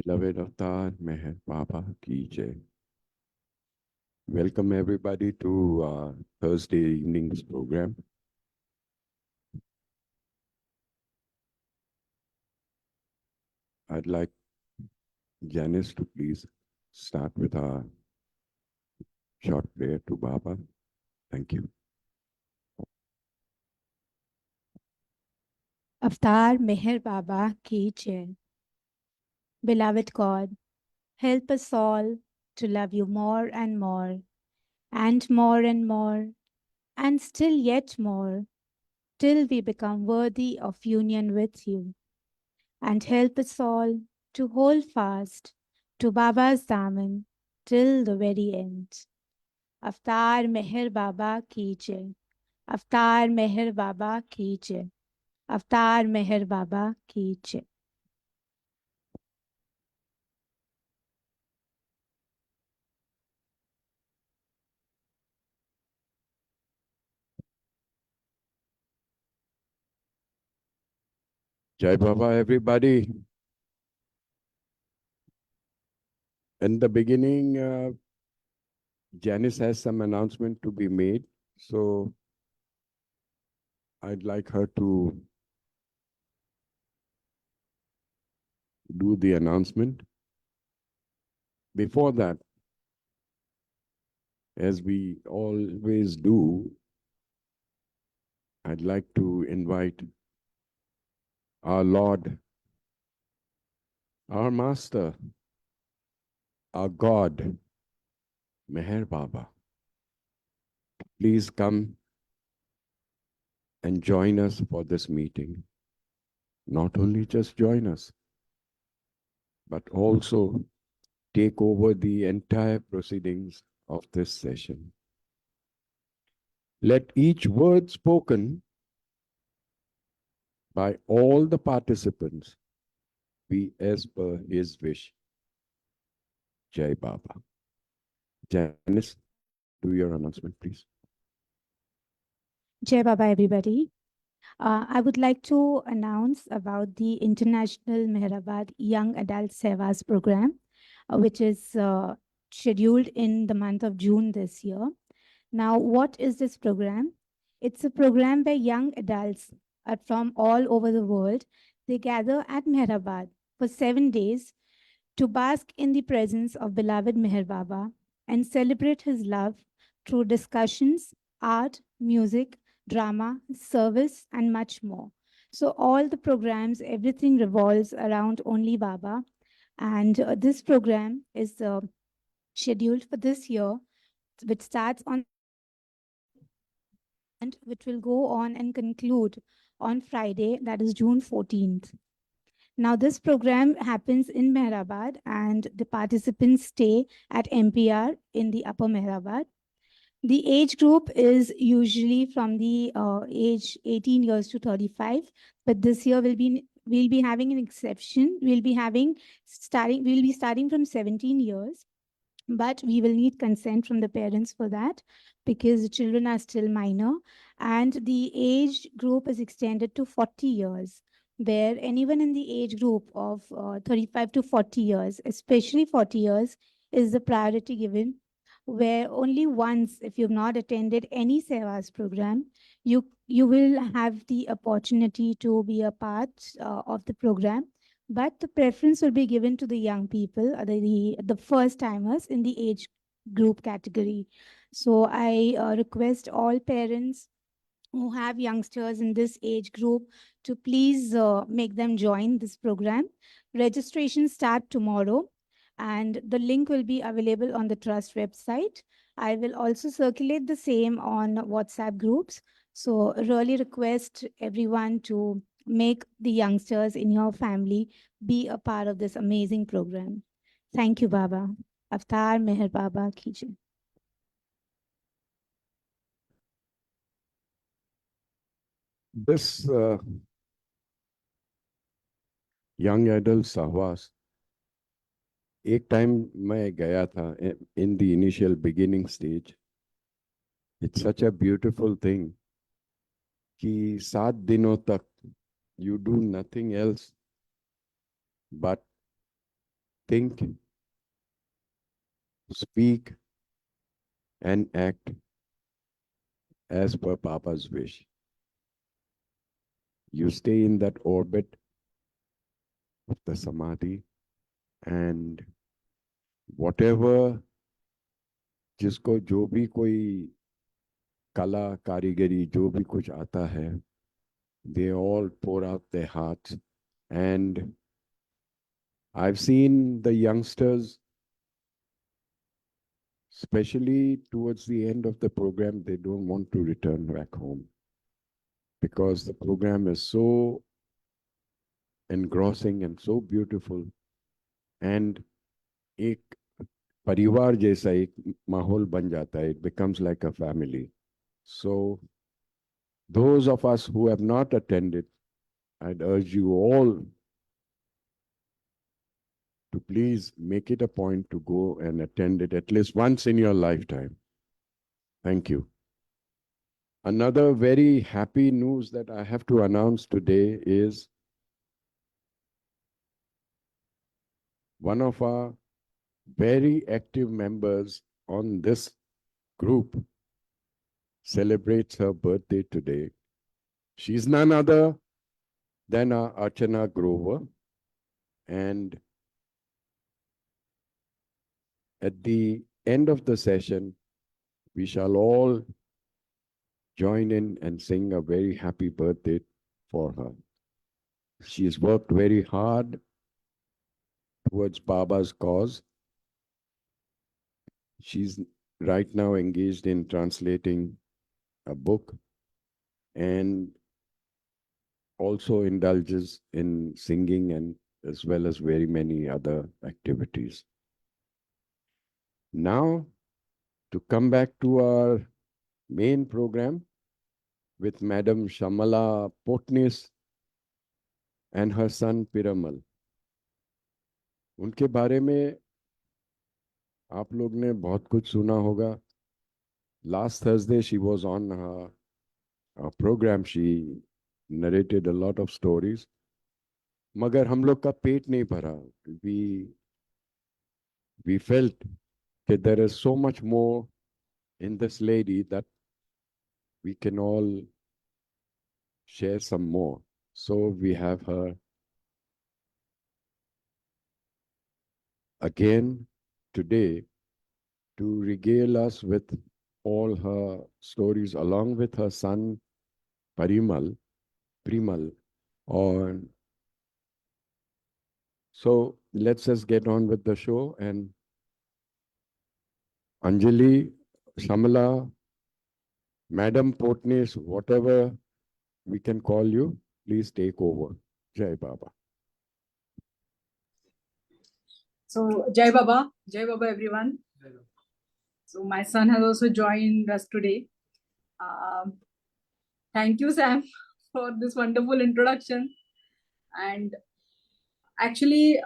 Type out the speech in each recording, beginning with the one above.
Beloved Avatar Meher Baba Ki Jai. Welcome everybody to Thursday evening's program. I'd like Janice to please start with a short prayer to Baba. Thank you. Avatar Meher Baba Ki Jai. Beloved God, help us all to love you more and more, and more and more, and still yet more, till we become worthy of union with you. And help us all to hold fast to Baba's Daman till the very end. Avatar Meher Baba Ki Jai. Avatar Meher Baba Ki Jai. Avatar Meher Baba Ki Jai. Jai Baba, everybody. In the beginning, Janice has some announcement to be made. So I'd like her to do the announcement. Before that, as we always do, I'd like to invite our Lord, our Master, our God, Meher Baba. Please come and join us for this meeting. Not only just join us, but also take over the entire proceedings of this session. Let each word spoken by all the participants be as per his wish. Jai Baba. Janice, do your announcement, please. Jai Baba, everybody. I would like to announce about the International Meherabad Young Adult Sevas program, which is scheduled in the month of June this year. Now, what is this program? It's a program where young adults from all over the world, they gather at Meherabad for 7 days to bask in the presence of beloved Meher Baba and celebrate his love through discussions, art, music, drama, service, and much more. So, all the programs, everything revolves around only Baba. And this program is scheduled for this year, which starts on and which will go on and conclude on Friday, that is June 14th. Now, this program happens in Meherabad, and the participants stay at MPR in the Upper Meherabad. The age group is usually from the age 18 years to 35, but this year we'll be having an exception. We'll be starting from 17 years, but we will need consent from the parents for that because the children are still minor, and the age group is extended to 40 years, where anyone in the age group of 35 to 40 years, especially 40 years, is the priority given, where only once, if you've not attended any Sevas program, you will have the opportunity to be a part of the program, but the preference will be given to the young people, the first timers in the age group category. So I request all parents who have youngsters in this age group to please make them join this program. Registration start tomorrow, and the link will be available on the trust website. I will also circulate the same on WhatsApp groups. So really request everyone to make the youngsters in your family be a part of this amazing program. Thank you, Baba. Avatar Meher Baba Ki Jai. This young adult सहवास एक time मैं गया था in the initial beginning stage. It's such a beautiful thing कि 7 दिनों तक you do nothing else but think, speak, and act as per Papa's wish. You stay in that orbit of the samadhi, and whatever, जिसको जो भी कोई कला कारीगरी जो भी कुछ आता है, they all pour out their hearts. And I've seen the youngsters, especially towards the end of the program, they don't want to return back home because the program is so engrossing and so beautiful. And एक परिवार जैसा एक माहौल बन जाता है. It becomes like a family. So those of us who have not attended, I'd urge you all to please make it a point to go and attend it at least once in your lifetime. Thank you. Another very happy news that I have to announce today is one of our very active members on this group celebrates her birthday today. She's none other than our Archana Grover. And at the end of the session, we shall all join in and sing a very happy birthday for her. She has worked very hard towards Baba's cause. She's right now engaged in translating a book and also indulges in singing and as well as very many other activities. Now, to come back to our main program with Madam Shamala Potnis and her son Piramal. उनके बारे में आप लोग ने बहुत कुछ सुना होगा. Last Thursday she was on her program. She narrated a lot of stories. मगर हम लोग का पेट नहीं भरा. We felt that there is so much more in this lady that we can all share some more. So we have her again today to regale us with all her stories along with her son Primal. So let's just get on with the show. And Anjali, Shamala, Madam Potnis, whatever we can call you, please take over. Jai Baba. So Jai Baba everyone. So my son has also joined us today. Thank you, Sam, for this wonderful introduction. And actually,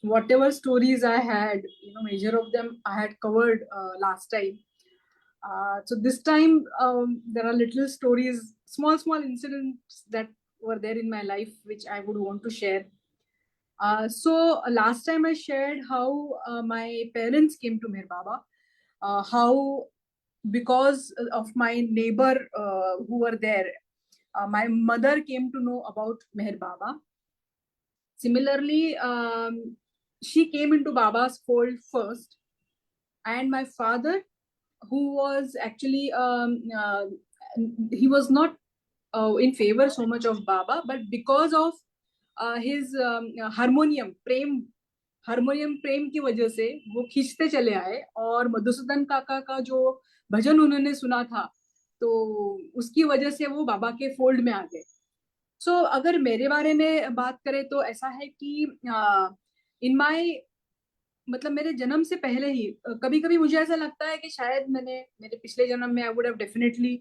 whatever stories I had, major of them I had covered last time. So this time, there are little stories, small incidents that were there in my life, which I would want to share. So last time I shared how my parents came to Meher Baba, how because of my neighbor who were there, my mother came to know about Meher Baba. Similarly, she came into Baba's fold first, and my father, who was actually he was not in favor so much of Baba, but because of his harmonium प्रेम की वजह से वो खींचते चले आए, और मधुसूदन काका का जो भजन उन्होंने सुना था, तो उसकी वजह से वो बाबा के फोल्ड में आ गए. सो अगर मेरे बारे में बात करें तो ऐसा है कि इन माय मतलब मेरे जन्म से पहले ही कभी कभी मुझे ऐसा लगता है कि शायद मैंने मेरे पिछले जन्म में I would have definitely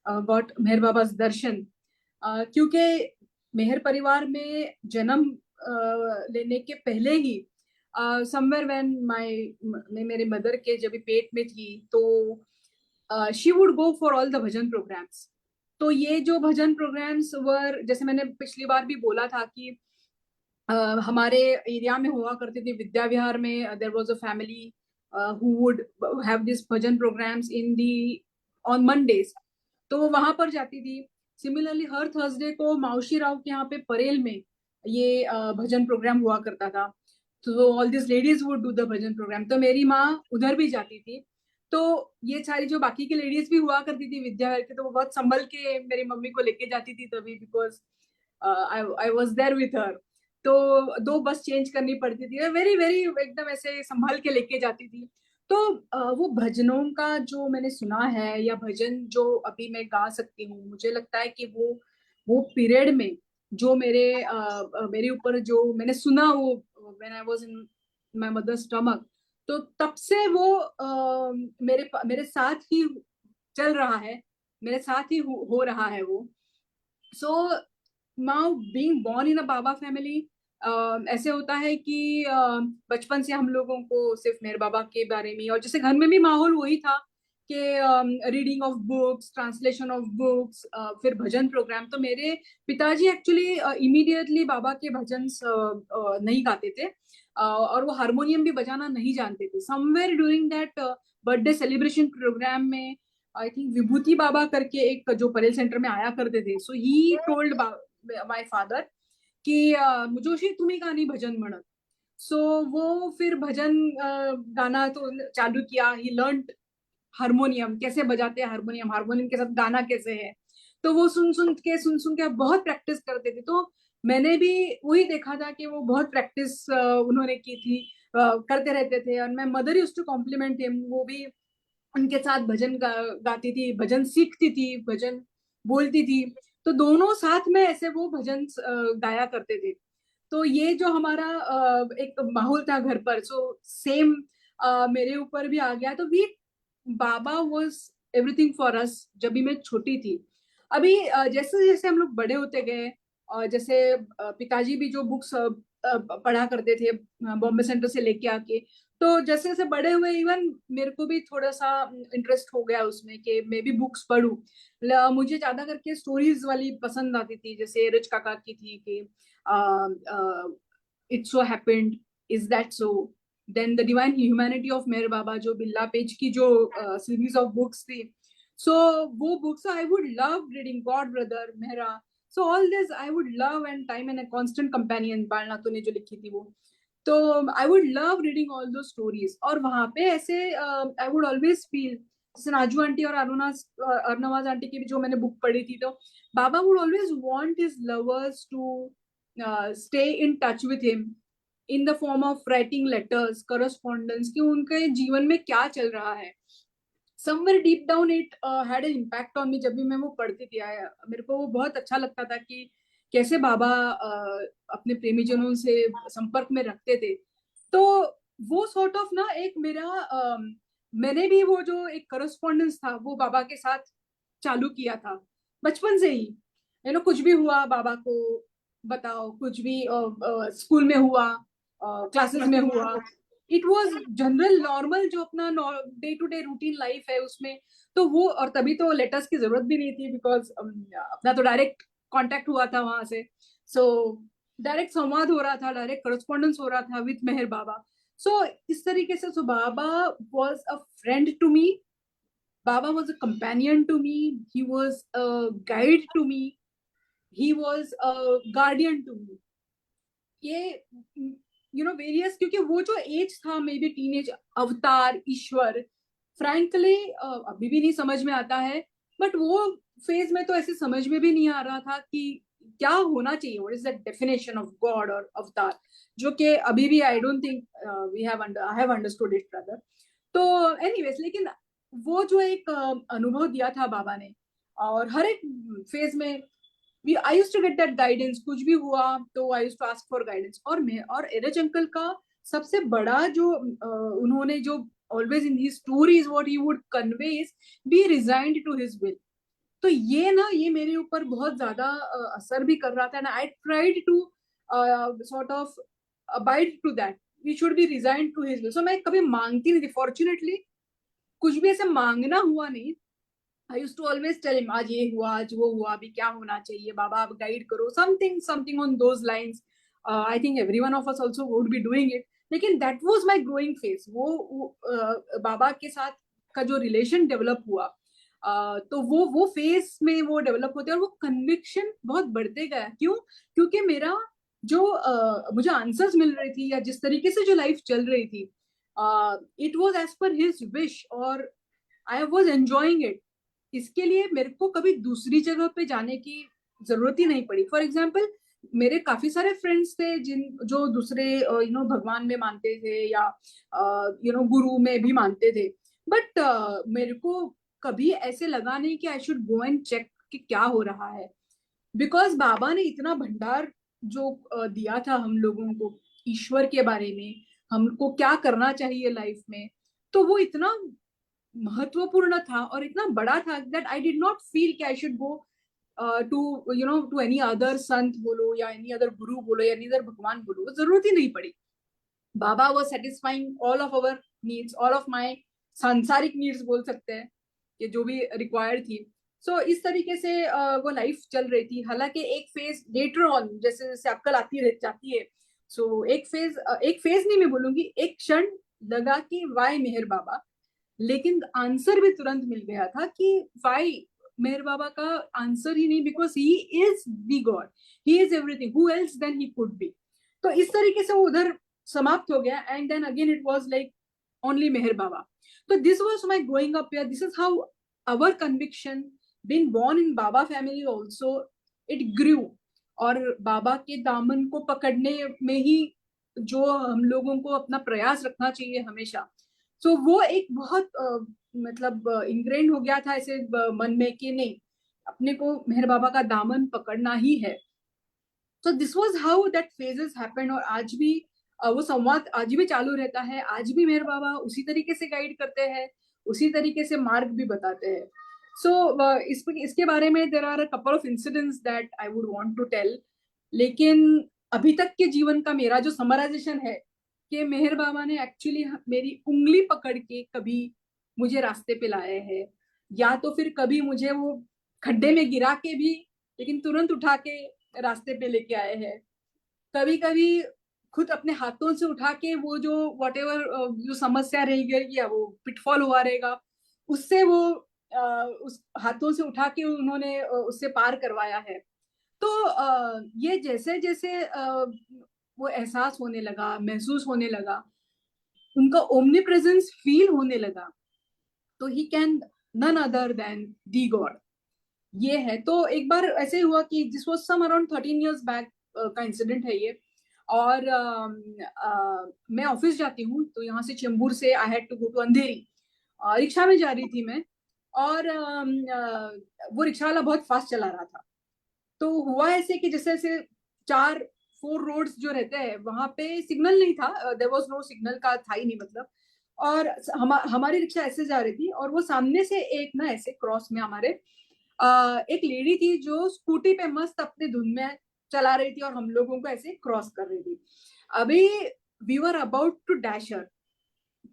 got Meher Baba's दर्शन, क्योंकि मेहर परिवार में जन्म लेने के पहले ही समवेयर व्हेन मेरे मदर के जब पेट में थी, तो she would go for all the bhajan programs. तो ये जो भजन प्रोग्राम्स वर, जैसे मैंने पिछली बार भी बोला था कि हमारे एरिया में हुआ करती थी विद्या विहार में. There was a family who would have this bhajan programs in the on Mondays. तो वो वहां पर जाती थी. सिमिलरली हर थर्सडे को माउशी राव के यहाँ पे परेल में ये भजन प्रोग्राम हुआ करता था. तो all this ladies would do the bhajan program. तो मेरी माँ उधर भी जाती थी. तो ये सारी जो बाकी की लेडीज भी हुआ करती थी विद्यालय के, तो वो बहुत संभल के मेरी मम्मी को लेके जाती थी तभी, because I was there with her. तो 2 बस चेंज करनी पड़ती थी. वेरी वेरी एकदम ऐसे संभाल के लेके जाती थी. तो वो भजनों का जो मैंने सुना है या भजन जो अभी मैं गा सकती हूँ, मुझे लगता है कि वो पीरियड में जो मेरे ऊपर जो मैंने सुना वो when I was in my mother's stomach, तो तब से वो मेरे साथ ही चल रहा है, मेरे साथ ही हो रहा है वो. So now being born in a Baba family, ऐसे होता है कि बचपन से हम लोगों को सिर्फ मेरे बाबा के बारे में, और जैसे घर में भी माहौल वही था कि reading of books, translation of books, फिर भजन प्रोग्राम. तो मेरे पिताजी एक्चुअली इमीडिएटली बाबा के भजन नहीं गाते थे, और वो हारमोनियम भी बजाना नहीं जानते थे. Somewhere during that birthday celebration program में आई थिंक विभूति बाबा करके एक जो परेल सेंटर में आया करते थे, सो ही टोल्ड माय फादर कि जोशी तुम्ही गाणी भजन म्हणत. सो वो फिर भजन गाना तो चालू किया. ही लर्न हारमोनियम, कैसे बजाते हैं हारमोनियम, हारमोनियम के साथ गाना कैसे है. तो वो सुन सुन के बहुत प्रैक्टिस करते थे. तो मैंने भी वही देखा था कि वो बहुत प्रैक्टिस उन्होंने की थी, करते रहते थे. और मैं mother used to compliment him. वो भी उनके साथ भजन गाती थी, भजन सीखती थी, भजन बोलती थी. तो दोनों साथ में ऐसे वो भजन गाया करते थे. तो ये जो हमारा एक माहौल था घर पर, सो सेम मेरे ऊपर भी आ गया. तो we Baba was everything for us जब भी मैं छोटी थी. अभी जैसे जैसे हम लोग बड़े होते गए, और जैसे पिताजी भी जो बुक्स पढ़ा करते थे बॉम्बे सेंटर से लेके आके, तो जैसे जैसे बड़े हुए इवन मेरे को भी थोड़ा सा इंटरेस्ट हो गया उसमें कि मैं भी बुक्स पढूं. मुझे ज्यादा करके स्टोरीज वाली पसंद आती थी, जैसे रिच काका की थी कि it so happened, is that so. Then the divine humanity of Meher Baba, जो बिल्ला पेज की जो सीरीज ऑफ बुक्स थी. सो वो books I would love reading. God brother Mehera, so all this I would love. And time and a constant companion बालनाथो ने जो लिखी थी वो. तो I would love reading all those stories. और वहां पे ऐसे आई वुड ऑलवेज फील, जैसे राजू आंटी और अरुणवाज आंटी की भी जो मैंने बुक पढ़ी थी, तो Baba would always want his lovers to stay in touch with him in the form of writing letters, correspondence, कि उनके जीवन में क्या चल रहा है. Somewhere deep down it had an impact on me. जब भी मैं वो पढ़ती थी मेरे को वो बहुत अच्छा लगता था कि कैसे बाबा अपने प्रेमीजनों से संपर्क में रखते थे. तो वो सॉर्ट ऑफ ना एक मेरा मैंने भी वो जो एक करस्पॉन्डेंस था वो बाबा के साथ चालू किया था बचपन से ही. कुछ भी हुआ बाबा को बताओ, कुछ भी स्कूल में हुआ, क्लासेस में हुआ, इट वॉज जनरल नॉर्मल जो अपना day to day routine life है उसमें. तो वो, और तभी तो लेटर्स की जरूरत भी नहीं थी, बिकॉज अपना तो डायरेक्ट कांटेक्ट हुआ था वहां से. सो डायरेक्ट संवाद हो रहा था, डायरेक्ट करस्पॉन्डेंस हो रहा था विथ मेहर बाबा. सो इस तरीके से, so Baba was a friend to me, Baba was a companion to me, he was a guide to me, he was a guardian to me. ये वेरियस, क्योंकि वो जो एज था मे बी टीनेज, अवतार, ईश्वर, फ्रैंकली अभी भी नहीं समझ में आता है. बट वो फेज में तो ऐसे समझ में भी नहीं आ रहा था कि क्या होना चाहिए, what is the definition of God और अवतार, जो कि अभी भी I don't think I have understood it brother. तो एनीवेज, लेकिन वो जो एक अनुभव दिया था बाबा ने, और हर एक फेज में I used to get that guidance. कुछ भी हुआ तो I used to ask for guidance. और एरज अंकल का सबसे बड़ा जो उन्होंने जो always in his stories what he would convey is be resigned to his will. तो ये मेरे ऊपर बहुत ज्यादा असर भी कर रहा था. and I tried to sort of abide to that. We should be resigned to his will. So मैं कभी मांगती नहीं थी. Fortunately कुछ भी ऐसे मांगना हुआ नहीं. I used to always tell him, आज ये हुआ, आज वो हुआ, अभी क्या होना चाहिए बाबा, आप गाइड करो, something on those lines. I think everyone of us also would be doing it, लेकिन that was my growing phase. वो बाबा के साथ का जो रिलेशन डेवलप हुआ, तो वो फेज में वो डेवलप होते और वो कन्विक्शन बहुत बढ़ते गया। क्यों? क्योंकि मेरा जो मुझे आंसर्स मिल रही थी या जिस तरीके से जो लाइफ चल रही थी, it was as per his wish और आई वाज एंजॉयिंग इट। इसके लिए मेरे को कभी दूसरी जगह पे जाने की जरूरत ही नहीं पड़ी। फॉर एग्जाम्पल, मेरे काफी सारे फ्रेंड्स थे जो दूसरे भगवान में मानते थे या गुरु में भी मानते थे, बट मेरे को कभी ऐसे लगा नहीं कि I should go and check कि क्या हो रहा है। बिकॉज बाबा ने इतना भंडार जो दिया था हम लोगों को ईश्वर के बारे में, हमको क्या करना चाहिए लाइफ में, तो वो इतना महत्वपूर्ण था और इतना बड़ा था that I did not feel कि I should go to any other संत बोलो या एनी अदर गुरु बोलो या एनी अदर भगवान बोलो, वो जरूरत ही नहीं पड़ी। Baba was satisfying all of our needs, all of my सांसारिक नीड्स बोल सकते हैं, कि जो भी रिक्वायर्ड थी। सो इस तरीके से वो लाइफ चल रही थी। हालांकि एक फेज लेटर ऑन, जैसे जैसे अक्ल आती रह जाती है, सो एक फेज नहीं मैं बोलूंगी, एक क्षण लगा कि वाई मेहर बाबा, लेकिन आंसर भी तुरंत मिल गया था कि वाई मेहर बाबा का आंसर ही नहीं, because he is the God, he is everything, who else than he could be. तो इस तरीके से वो उधर समाप्त हो गया and then again it was like only Meher Baba. तो this was my growing up here, this is how our conviction being born in Baba family also, it grew. और बाबा के दामन को पकड़ने में ही जो हम लोगों को अपना प्रयास रखना चाहिए हमेशा, सो वो एक बहुत मतलब इंग्रेन हो गया था ऐसे मन में कि नहीं, अपने को मेहर बाबा का दामन पकड़ना ही है। सो this was how that phases happened. और आज भी वो संवाद आज भी चालू रहता है, आज भी मेहर बाबा उसी तरीके से गाइड करते हैं, उसी तरीके से मार्ग भी बताते हैं। सो इसके बारे में there are a couple of incidents that I would want to tell. लेकिन अभी तक के जीवन का मेरा जो समराइजेशन है कि मेहर बाबा ने एक्चुअली मेरी उंगली पकड़ के कभी मुझे रास्ते पे लाए हैं, या तो फिर कभी मुझे वो खड्डे में गिरा के भी लेकिन तुरंत उठा के रास्ते पे लेके आए हैं। कभी कभी खुद अपने हाथों से उठा के वो जो वॉट एवर जो समस्या रह गई या वो पिटफॉल हुआ रहेगा, उससे वो उस हाथों से उठा के उन्होंने उससे पार करवाया है। तो ये जैसे जैसे वो एहसास होने लगा, महसूस होने लगा, उनका ओमनी प्रेजेंस फील होने लगा, तो he can none other than the God. ये है। तो एक बार ऐसे हुआ कि this was some around 13 years back का इंसिडेंट है ये। और मैं ऑफिस जाती हूँ, तो यहाँ से चेंबूर से I had to go to Andheri, रिक्शा में जा रही थी मैं। और वो रिक्शा वाला बहुत फास्ट चला रहा था। तो हुआ ऐसे कि जैसे जैसे 4 रोड्स जो रहते हैं वहां पे सिग्नल नहीं था, देयर वाज नो सिग्नल का था ही नहीं मतलब। और हमारी रिक्शा ऐसे जा रही थी और वो सामने से एक ना ऐसे क्रॉस में हमारे एक लेडी थी जो स्कूटी पे मस्त अपने धुन में चला रही थी और हम लोगों को ऐसे क्रॉस कर रही थी। अभी we were about to dash her,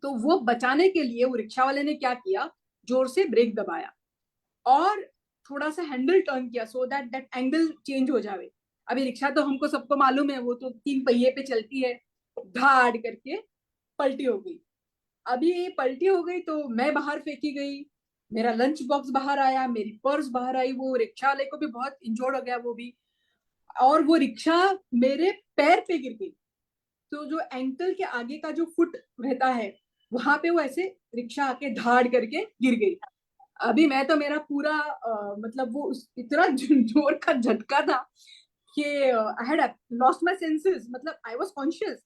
तो वो बचाने के लिए वो रिक्शा वाले ने क्या किया, जोर से ब्रेक दबाया और थोड़ा सा हैंडल टर्न किया so that that angle change हो जाए। अभी रिक्शा तो हमको सबको मालूम है, वो तो 3 पहिए पे चलती है, धाड़ करके पलटी हो गई। अभी पलटी हो गई तो मैं बाहर फेंकी गई, मेरा लंच बॉक्स बाहर आया, मेरी पर्स बाहर आई, वो रिक्शा वाले को भी बहुत इंजोर्ड हो गया वो भी। और वो रिक्शा मेरे पैर पे गिर गई। तो जो एंकल के आगे का जो फुट रहता है वहां पे वो ऐसे रिक्शा आके धाड़ करके गिर गई। अभी मैं तो मेरा पूरा मतलब वो इतना जोर का झटका था कि I had lost my senses, मतलब I was conscious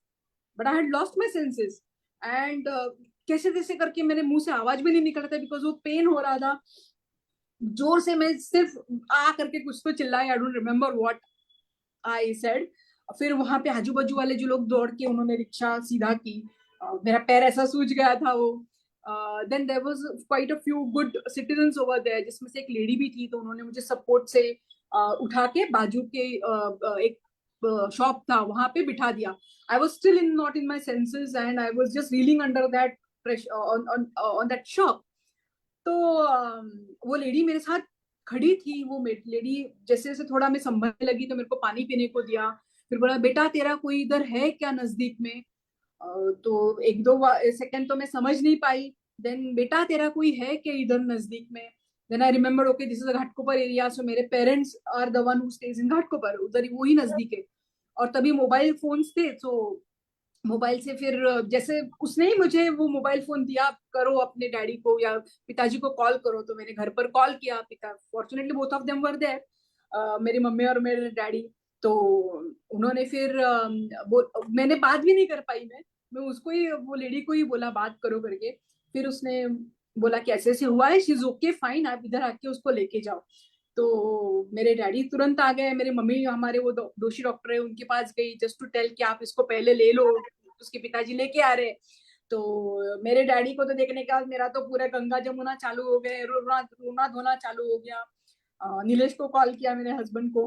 but I had lost my senses. And कैसे कैसे करके मेरे मुंह से आवाज भी नहीं निकल रहा था बिकॉज वो पेन हो रहा था। जोर से मैं सिर्फ आ करके कुछ तो चिल्लाई, I don't remember what I said. फिर वहां पे आजू बाजू वाले जो लोग दौड़ के उन्होंने रिक्शा सीधा की, मेरा पैर ऐसा सूज गया था वो। Then there was quite a few good citizens over there, जिसमें से एक लेडी भी थी, तो उन्होंने मुझे सपोर्ट से उठा के बाजू के एक शॉप था वहां पे बिठा दिया। I was still in not in my senses and I was just reeling under that pressure on that shock. तो वो लेडी मेरे साथ खड़ी थी। वो लेडी जैसे जैसे थोड़ा मैं संभलने लगी तो मेरे को पानी पीने को दिया, फिर बोला बेटा तेरा कोई इधर है क्या नजदीक में? तो एक दो सेकंड तो मैं समझ नहीं पाई. देन बेटा तेरा कोई है क्या इधर नजदीक में? Then I remember okay this is a Ghatkopar area, so मेरे parents are the one who stays in Ghatkopar, उधर ही वो ही नजदीक है. और तभी मोबाइल फोन्स थे, तो मोबाइल से फिर जैसे उसने ही मुझे वो मोबाइल फोन दिया, "आप करो अपने डैडी को या पिताजी को कॉल करो." तो मैंने घर पर कॉल किया. पिता fortunately both of them were there, मेरी मम्मी और मेरे डैडी. तो उन्होंने फिर मैंने बात भी नहीं कर पाई. मैं उसको ही, वो लेडी को ही बोला बात करो करके. फिर उसने बोला कि ऐसे ऐसे हुआ है, शी इज ओके फाइन, आप इधर आके उसको लेके जाओ. तो मेरे डैडी तुरंत आ गए. मेरी मम्मी हमारे वो दोषी डॉक्टर है उनके पास गई जस्ट टू टेल कि आप इसको पहले ले लो, उसके पिताजी लेके आ रहे. तो मेरे डैडी को तो देखने के बाद मेरा तो पूरा गंगा जमुना चालू हो गए, रोना रोना धोना चालू हो गया. नीलेश को कॉल किया, मेरे हस्बैंड को.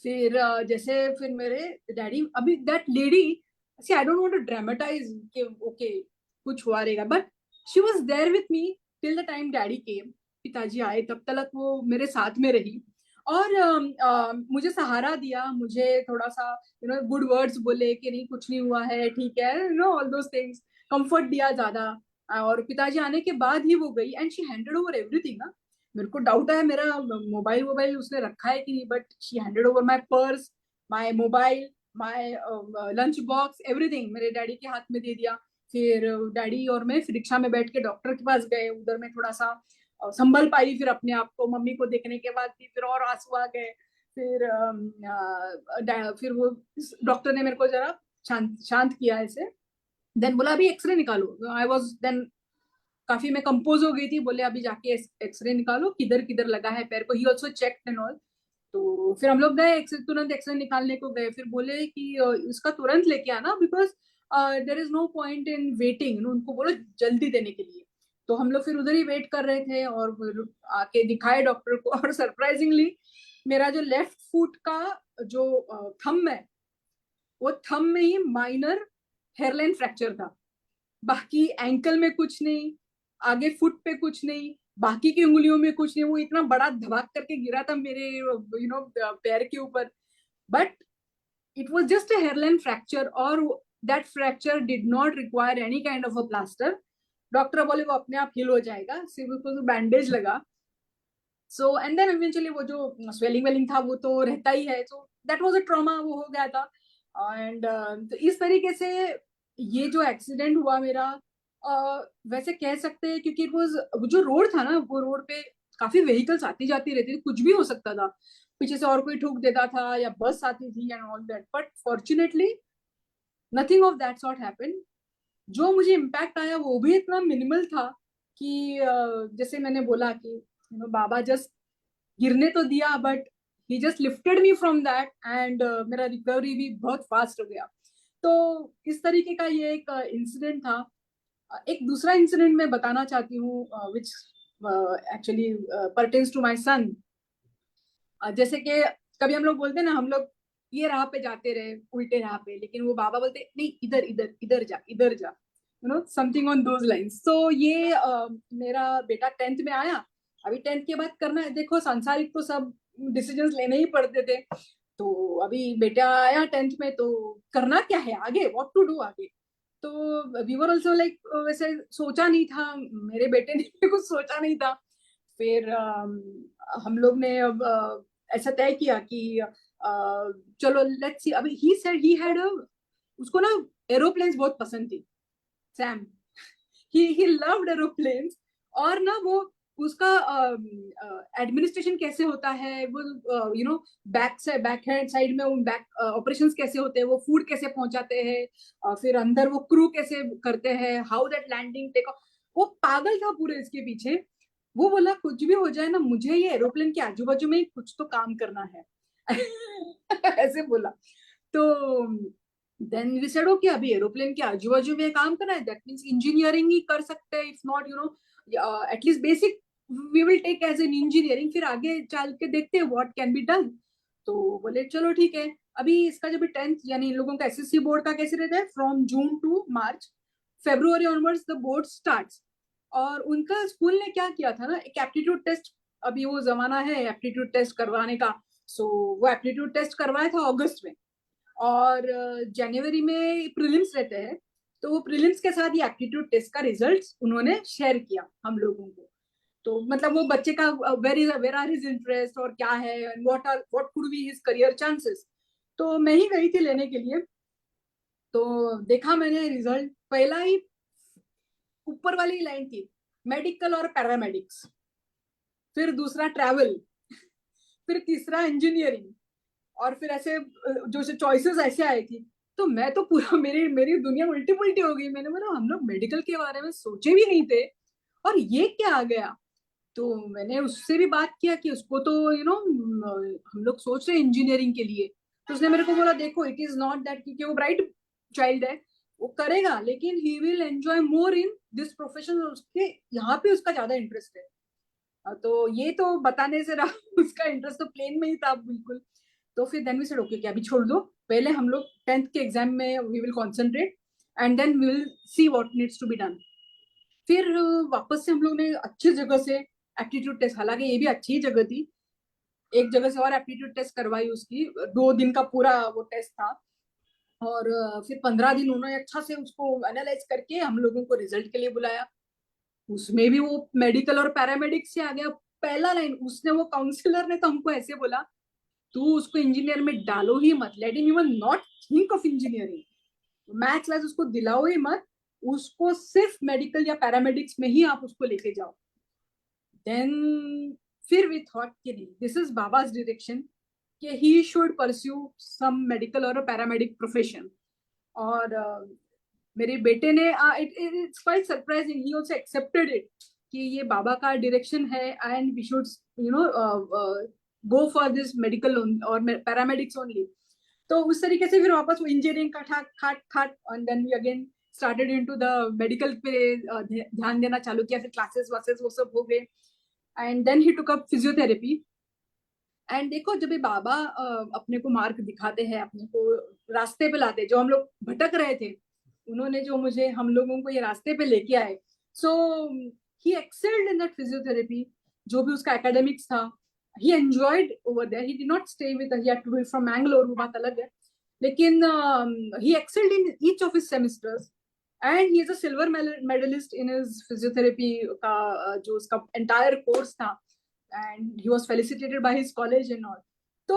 फिर जैसे फिर मेरे डैडी, अभी that lady, see I don't want to dramatize कि ओके कुछ हुआ रहेगा, but she was there with me till the time daddy came. पिताजी आए तब तक वो मेरे साथ में रही और मुझे सहारा दिया, मुझे थोड़ा सा गुड वर्ड्स बोले कि नहीं कुछ नहीं हुआ है, ठीक है, ऑल दोस थिंग्स, कंफर्ट दिया ज्यादा. और पिताजी आने के बाद ही वो गई and she handed over everything. मेरे को डाउट है मेरा मोबाइल वोबाइल उसने रखा है कि नहीं, but she handed over my purse, my mobile, my lunch box, everything मेरे डैडी के हाथ में दे दिया. फिर डैडी और मैं फिर रिक्शा में बैठ के डॉक्टर के पास गए. उधर मैं थोड़ा सा संभल पाई फिर अपने आप को. मम्मी को देखने के बाद भी फिर और आंसू आ गए. फिर फिर वो डॉक्टर ने मेरे को जरा शांत शांत किया ऐसे. देन बोला अभी एक्सरे निकालो. आई वाज देन काफी मैं कंपोज हो गई थी. बोले अभी जाके एक्सरे निकालो, किधर किधर लगा है पैर को. He also check and all. तो फिर हम लोग गए तुरंत एक्सरे निकालने को गए. फिर बोले कि इसका तुरंत लेके आना, because there is no point in waiting, उनको बोलो जल्दी देने के लिए. तो हम लोग फिर उधर ही वेट कर रहे थे और फिर आके दिखाए डॉक्टर को. और सरप्राइजिंगली मेरा जो लेफ्ट फुट का जो थंब है, वो थंब में ही माइनर हेयरलाइन फ्रैक्चर था. बाकी एंकल में कुछ नहीं, आगे फुट पे कुछ नहीं, बाकी की उंगलियों में कुछ नहीं. वो इतना बड़ा धमाक करके गिरा था मेरे पैर के ऊपर. But it was just a hairline fracture और that fracture did not require any kind of a plaster. Doctor बोले वो अपने आप हील हो जाएगा, सिर्फ उसको बैंडेज लगा. सो एंड देन इवेंचुअली वो जो स्वेलिंग वेलिंग था वो तो रहता ही है. So that was a trauma, वो हो गया था. एंड तो इस तरीके से ये जो एक्सीडेंट हुआ मेरा, वैसे कह सकते हैं क्योंकि वो जो रोड था ना, वो रोड पे काफी व्हीकल्स आती जाती रहती थी, कुछ भी हो सकता था. पीछे से और कोई ठोक देता था या बस आती थी and all that. But fortunately nothing of that sort happened. जो मुझे इम्पैक्ट आया वो भी इतना मिनिमल था कि जैसे मैंने बोला कि बाबा जस्ट गिरने तो दिया, but he just lifted me from that and मेरा रिकवरी भी बहुत फास्ट हो गया. तो इस तरीके का ये एक इंसिडेंट था. एक दूसरा इंसिडेंट मैं बताना चाहती हूँ which actually pertains to my son. जैसे कि कभी हम लोग बोलते हैं ना, हम लोग ये राह पे जाते रहे उल्टे राह पे, लेकिन वो बाबा बोलते नहीं इधर इधर इधर जा इधर जा, समथिंग ऑन दोज लाइंस. तो ये मेरा बेटा 10th में आया. अभी 10th के बाद करना है, देखो सांसारिक तो सब डिसीजंस लेने ही पड़ते थे. तो अभी बेटा आया 10th में, तो करना क्या है आगे, व्हाट टू डू आगे. तो वी वर ऑल्सो लाइक, वैसे सोचा नहीं था, मेरे बेटे ने भी कुछ सोचा नहीं था. फिर हम लोग ने अब ऐसा तय किया कि चलो लेट्स सी. अभी ही सेड ही हैड, उसको ना एरोप्लेन्स बहुत पसंद थी. Sam, he loved aeroplanes. और ना वो उसका एडमिनिस्ट्रेशन कैसे होता है, वो बैक हैंड साइड में उन बैक ऑपरेशंस कैसे होते हैं, वो फूड कैसे पहुंचाते हैं, फिर अंदर वो क्रू कैसे करते हैं, how that landing take off, वो पागल था पूरे इसके पीछे. वो बोला कुछ भी हो जाए ना, मुझे ये एरोप्लेन के आजू बाजू में कुछ तो काम करना है. ऐसे बोला. तो देन वी सेड ओके, अभी एरोप्लेन के आजू बाजू में काम करना है, दैट मींस इंजीनियरिंग ही कर सकते हैं. If not at least basic we will take as an engineering, फिर आगे चल के देखते हैं व्हाट कैन बी डन. तो बोले चलो ठीक है. अभी इसका जब 10th यानी इन लोगों का एसएससी बोर्ड का कैसे रहता है, from June to March, February onwards the board starts. और उनका स्कूल ने क्या किया था ना, एक एप्टीट्यूड टेस्ट, अभी वो जमाना है एप्टीट्यूड टेस्ट करवाने का. सो वो एप्टीट्यूड टेस्ट करवाया था अगस्त में. और जनवरी में प्रीलिम्स रहते हैं, तो वो प्रीलिम्स के साथ ये एप्टीट्यूड टेस्ट का रिजल्ट्स उन्होंने शेयर किया हम लोगों को। तो मतलब वो बच्चे का वेर आर हिज इंटरेस्ट और क्या है, what could be his career chances. तो मैं ही गई थी लेने के लिए। तो देखा मैंने रिजल्ट, पहला ही ऊपर वाली लाइन थी मेडिकल और पैरामेडिक्स, फिर दूसरा ट्रैवल, फिर तीसरा इंजीनियरिंग, और फिर ऐसे जो चॉइसेस ऐसे आई थी। तो मैं तो पूरा मेरी मेरी दुनिया उल्टी पुल्टी हो गई। मैंने बोला हम लोग मेडिकल के बारे में सोचे भी नहीं थे और ये क्या आ गया। तो मैंने उससे भी बात किया कि उसको तो हम लोग सोच रहे हैं इंजीनियरिंग के लिए। तो उसने मेरे को बोला देखो इट इज नॉट दैट, क्योंकि वो ब्राइट चाइल्ड है, वो करेगा लेकिन he will enjoy more in this profession, उसके यहाँ पे उसका ज्यादा इंटरेस्ट है। तो ये तो बताने से रहा उसका इंटरेस्ट तो प्लेन में ही था बिल्कुल। तो फिर देन वी सेड ओके कि अभी छोड़ दो, पहले हम लोग 10th के एग्जाम में we will concentrate and then we will see what needs to be done. फिर वापस से हम लोग ने अच्छी जगह से एप्टीट्यूड टेस्ट, हालांकि ये भी अच्छी जगह थी, एक जगह से और एप्टीट्यूड टेस्ट करवाई उसकी, 2 दिन का पूरा वो टेस्ट था। और फिर 15 दिन उन्होंने अच्छा से उसको एनालाइज करके हम लोगों को रिजल्ट के लिए बुलाया। उसमें भी वो मेडिकल और पैरामेडिक्स से आ गया। पहला लाइन उसने, वो काउंसलर ने तो हमको ऐसे बोला तू उसको इंजीनियर में डालो ही मत, let him even not think of engineering, maths class उसको दिलाओ ही मत, उसको सिर्फ मेडिकल या पैरामेडिक्स में ही आप उसको लेके जाओ। देन फिर वी थॉट कि नहीं, दिस इज बाबाज डायरेक्शन कि he should pursue some medical और पैरामेडिक प्रोफेशन। और मेरे बेटे ने it's quite surprising, he also accepted it कि ये बाबा का डायरेक्शन है and we should go for this medical और पैरामेडिक्स ओनली। तो उस तरीके से फिर वापस वो इंजीनियरिंग का ठाट खाट खाट and then we again started into the medical पे ध्यान देना चालू किया। फिर क्लासेस वासेस वो सब हो गए and then he took up physiotherapy. And देखो जब ये बाबा अपने को मार्ग दिखाते हैं, अपने को रास्ते पे लाते, जो हम लोग भटक रहे थे, उन्होंने जो मुझे हम लोगों को ये रास्ते पे लेके आए। So he excelled in that physiotherapy, जो भी उसका एकेडमिक्स था he enjoyed over there. He did not stay with, he had to do it from Mangalore, वो बात अलग है, लेकिन he excelled in each of his semesters and he is a silver medalist in his physiotherapy का जो उसका entire course था, and he was felicitated by his college and all. तो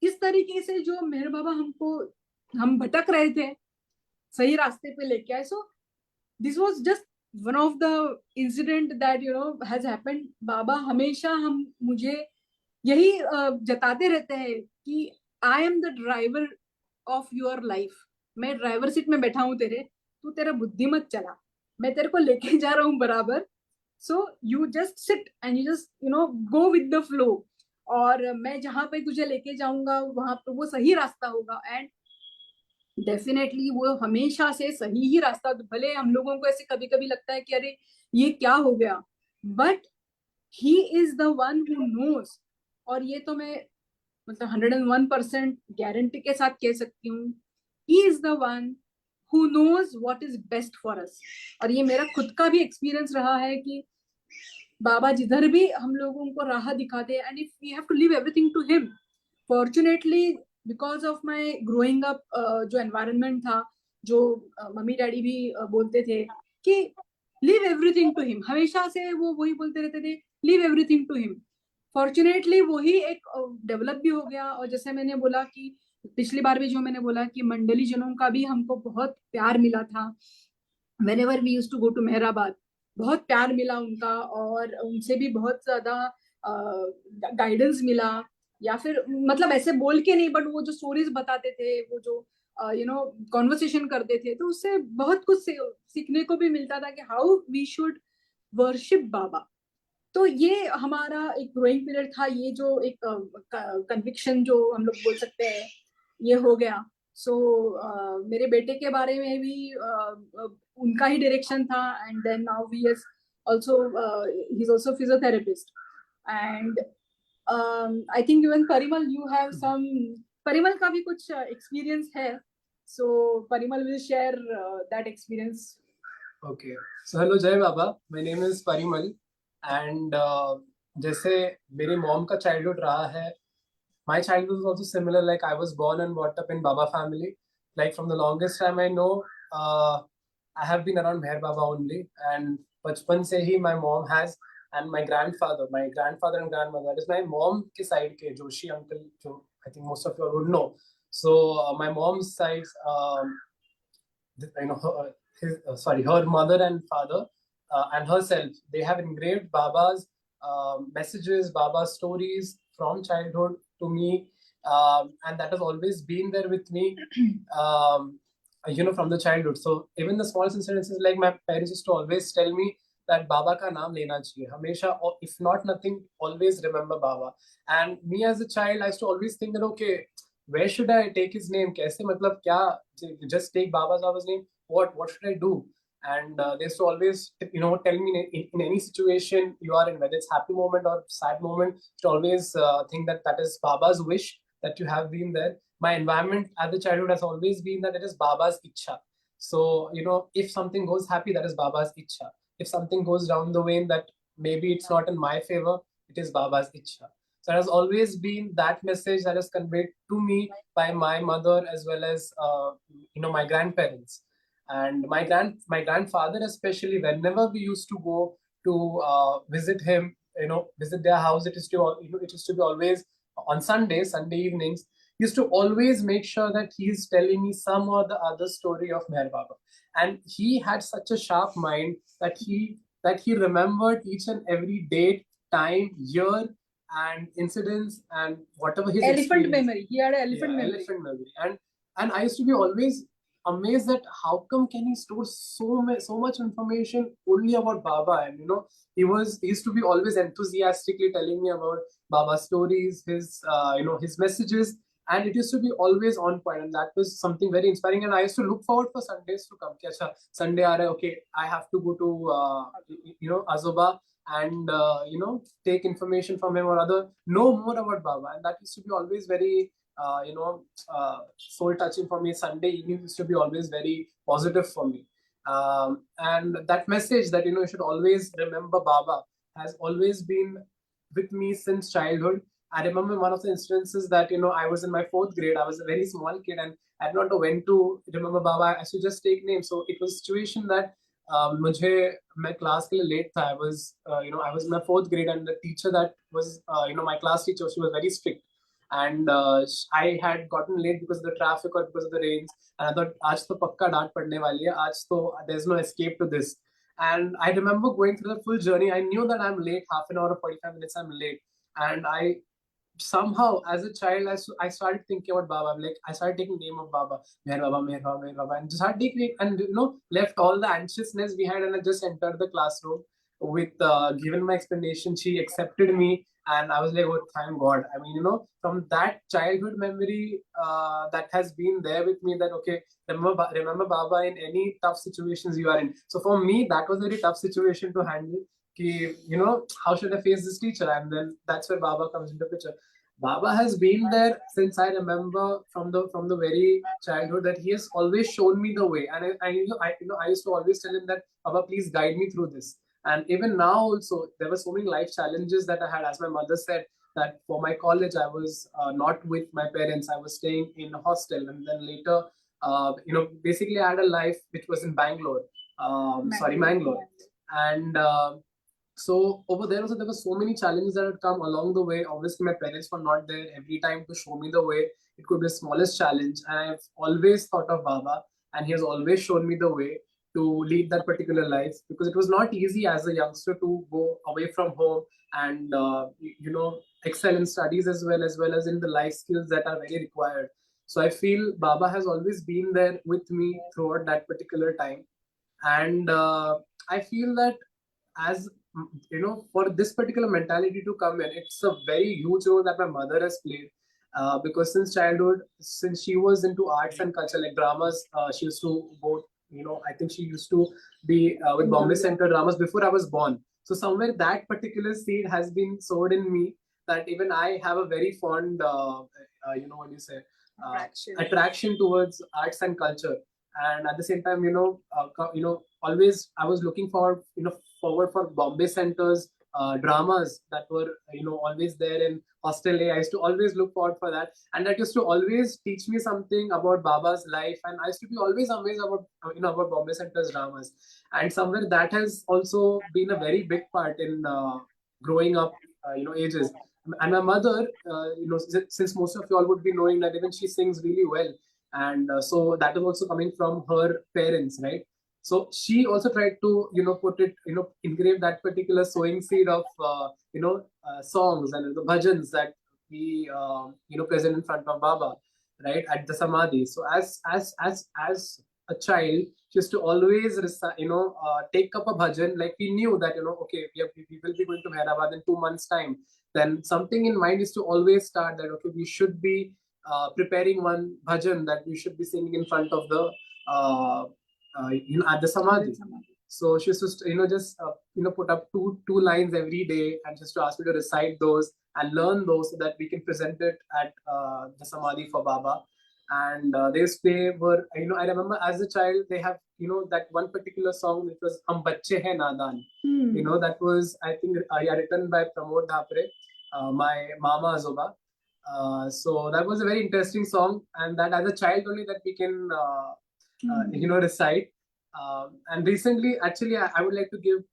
इस तरीके से जो मेहर बाबा हमको, हम भटक रहे थे, सही रास्ते पे लेके आए। So this was just one of the incident that has happened. Baba हमेशा हम मुझे यही जताते रहते हैं कि I am the driver of your life, मैं ड्राइवर सीट में बैठा हूं तेरे, तू तेरा बुद्धि मत चला, मैं तेरे को लेके जा रहा हूँ बराबर। So you just sit and you just go with the flow, और मैं जहां पे तुझे लेके जाऊंगा वहां पे वो सही रास्ता होगा। एंड डेफिनेटली वो हमेशा से सही ही रास्ता, भले हम लोगों को ऐसे कभी कभी लगता है कि अरे ये क्या हो गया, but he is the one who knows. और ये तो मैं मतलब 101% गारंटी के साथ कह सकती हूँ, he is the one who knows what is best for us. और ये मेरा खुद का भी एक्सपीरियंस रहा है कि बाबा जिधर भी हम लोगों को राह दिखाते हैं, and if we have to leave everything to him, fortunately because of my growing up, जो एनवायरनमेंट था, जो मम्मी डैडी भी बोलते थे कि लीव एवरीथिंग टू हिम, हमेशा से वो वही बोलते रहते थे, leave everything to him. Fortunately वही एक डेवलप भी हो गया। और जैसे मैंने बोला कि पिछली बार भी जो मैंने बोला कि मंडली जनों का भी हमको बहुत प्यार मिला था, whenever we used to go to Meherabad, बहुत प्यार मिला उनका, और उनसे भी बहुत ज्यादा गाइडेंस मिला। या फिर मतलब ऐसे बोल के नहीं, बट वो जो स्टोरीज बताते थे, वो जो कॉन्वर्सेशन करते थे, तो उससे बहुत कुछ सीखने को भी मिलता था कि हाउ वी शुड वर्शिप बाबा। तो ये हमारा एक ग्रोइंग पीरियड था, ये जो एक कन्विक्शन जो हम लोग बोल सकते हैं, ये हो गया। सो मेरे बेटे के बारे में भी उनका ही डायरेक्शन था। And then now we is also, he is also physiotherapist. And I think even Parimal you have some, Parimal का भी कुछ एक्सपीरियंस है, so Parimal will share that experience. Okay, so hello जय बाबा, my name is Parimal, and जैसे मेरी mom का childhood रहा है my childhood was also similar. Like I was born and brought up in Baba family. Like from the longest time I know, I have been around Meher Baba only, and bachpan se hi my mom has, and my grandfather and grandmother, that is my mom ki side ke Joshi uncle, jo I think most of you all would know. So my mom's side, her mother and father and herself, they have engraved Baba's messages, Baba's stories from childhood to me, and that has always been there with me, from the childhood. So even the smallest incidences, like my parents used to always tell me that Baba ka naam lena chahiye, hamesha, or if not nothing, always remember Baba. And me as a child, I used to always think that, okay, where should I take his name? Kaise, matlab, kya, just take Baba's name? What should I do? And they used to always, tell me in any situation you are in, whether it's happy moment or sad moment, you should always think that that is Baba's wish that you have been there. My environment at the childhood has always been that it is Baba's ichha. So, if something goes happy, that is Baba's ichha. If something goes down the way that maybe it's not in my favor, it is Baba's ichha. So it has always been that message that is conveyed to me by my mother as well as my grandparents. And my grandfather especially, whenever we used to go to visit him, visit their house, it used to be always on Sunday evenings. He used to always make sure that he is telling me some or the other story of Meher Baba. And he had such a sharp mind that he remembered each and every date, time, year, and incidents, and whatever his Elephant experience. memory. He had an elephant memory. Elephant memory. And I used to be always amazed that how come can he store so much information only about Baba. And he used to be always enthusiastically telling me about Baba stories, his messages, and it used to be always on point, and that was something very inspiring. And I used to look forward for Sundays to come. Acha, Sunday aa raha hai, okay, I have to go to Azoba and take information from him or other, know more about Baba. And that used to be always very soul touching for me. Sunday evening used to be always very positive for me. And that message that you should always remember Baba has always been with me since childhood. I remember one of the instances that I was in my 4th grade. I was a very small kid and I did not know when to remember Baba. I should just take names. So it was a situation that मुझे मैं class के लिए late था. I was in my 4th grade, and the teacher that was my class teacher, she was very strict, and I had gotten late because of the traffic or because of the rains, and I thought आज तो पक्का डांट पड़ने वाली है, आज तो there's no escape to this. And I remember going through the full journey. I knew that I'm late, half an hour or 45 minutes I'm late, and I somehow as a child I started thinking about Baba. Like I started taking name of Baba, Meher Baba, Meher Baba, Meher Baba, and just started taking, and left all the anxiousness behind, and I just entered the classroom with given my explanation. She accepted me, and I was like, oh, thank God. I mean, from that childhood memory that has been there with me, that okay, remember Baba in any tough situations you are in. So for me, that was a very tough situation to handle. How should I face this teacher? And then that's where Baba comes into picture. Baba has been there since I remember from the very childhood, that he has always shown me the way. And I used to always tell him that, Baba, please guide me through this. And even now also, there were so many life challenges that I had. As my mother said, that for my college, I was not with my parents. I was staying in a hostel. And then later, basically I had a life which was in Bangalore. Mangalore. And so over there also, there were so many challenges that had come along the way. Obviously, my parents were not there every time to show me the way. It could be the smallest challenge. And I've always thought of Baba, and he has always shown me the way to lead that particular life, because it was not easy as a youngster to go away from home and excel in studies as well as in the life skills that are very required. So I feel Baba has always been there with me throughout that particular time. And I feel that, as for this particular mentality to come in, it's a very huge role that my mother has played, because since childhood, since she was into arts and culture, like dramas, she used to go, I think she used to be with Bombay Center dramas before I was born. So somewhere that particular seed has been sowed in me, that even I have a very fond attraction towards arts and culture. And at the same time, always I was looking forward for Bombay Center's dramas that were always there in Hostel A. I used to always look forward for that, and that used to always teach me something about Baba's life, and I used to be always amazed about about Bombay Center's dramas, and somewhere that has also been a very big part in growing up ages. And my mother, since most of you all would be knowing that even she sings really well, and so that is also coming from her parents, right? So she also tried to put it, engrave that particular sowing seed of songs and the bhajans that we present in front of Baba, right, at the samadhi. So as a child, she used to always take up a bhajan. Like, we knew that okay, we will be going to Hyderabad in 2 months time. Then something in mind is to always start that, okay, we should be preparing one bhajan that we should be singing in front of the at the samadhi. So she used to just put up two lines every day, and just to ask me to recite those and learn those so that we can present it at the samadhi for Baba. And they were, I remember as a child, they have that one particular song which was Hum Bacche Hai Nadan. That was, I think, written by Pramod Dhapre, my Mama Azoba. So that was a very interesting song, and that as a child only that we can recite. And recently, actually, I would like to give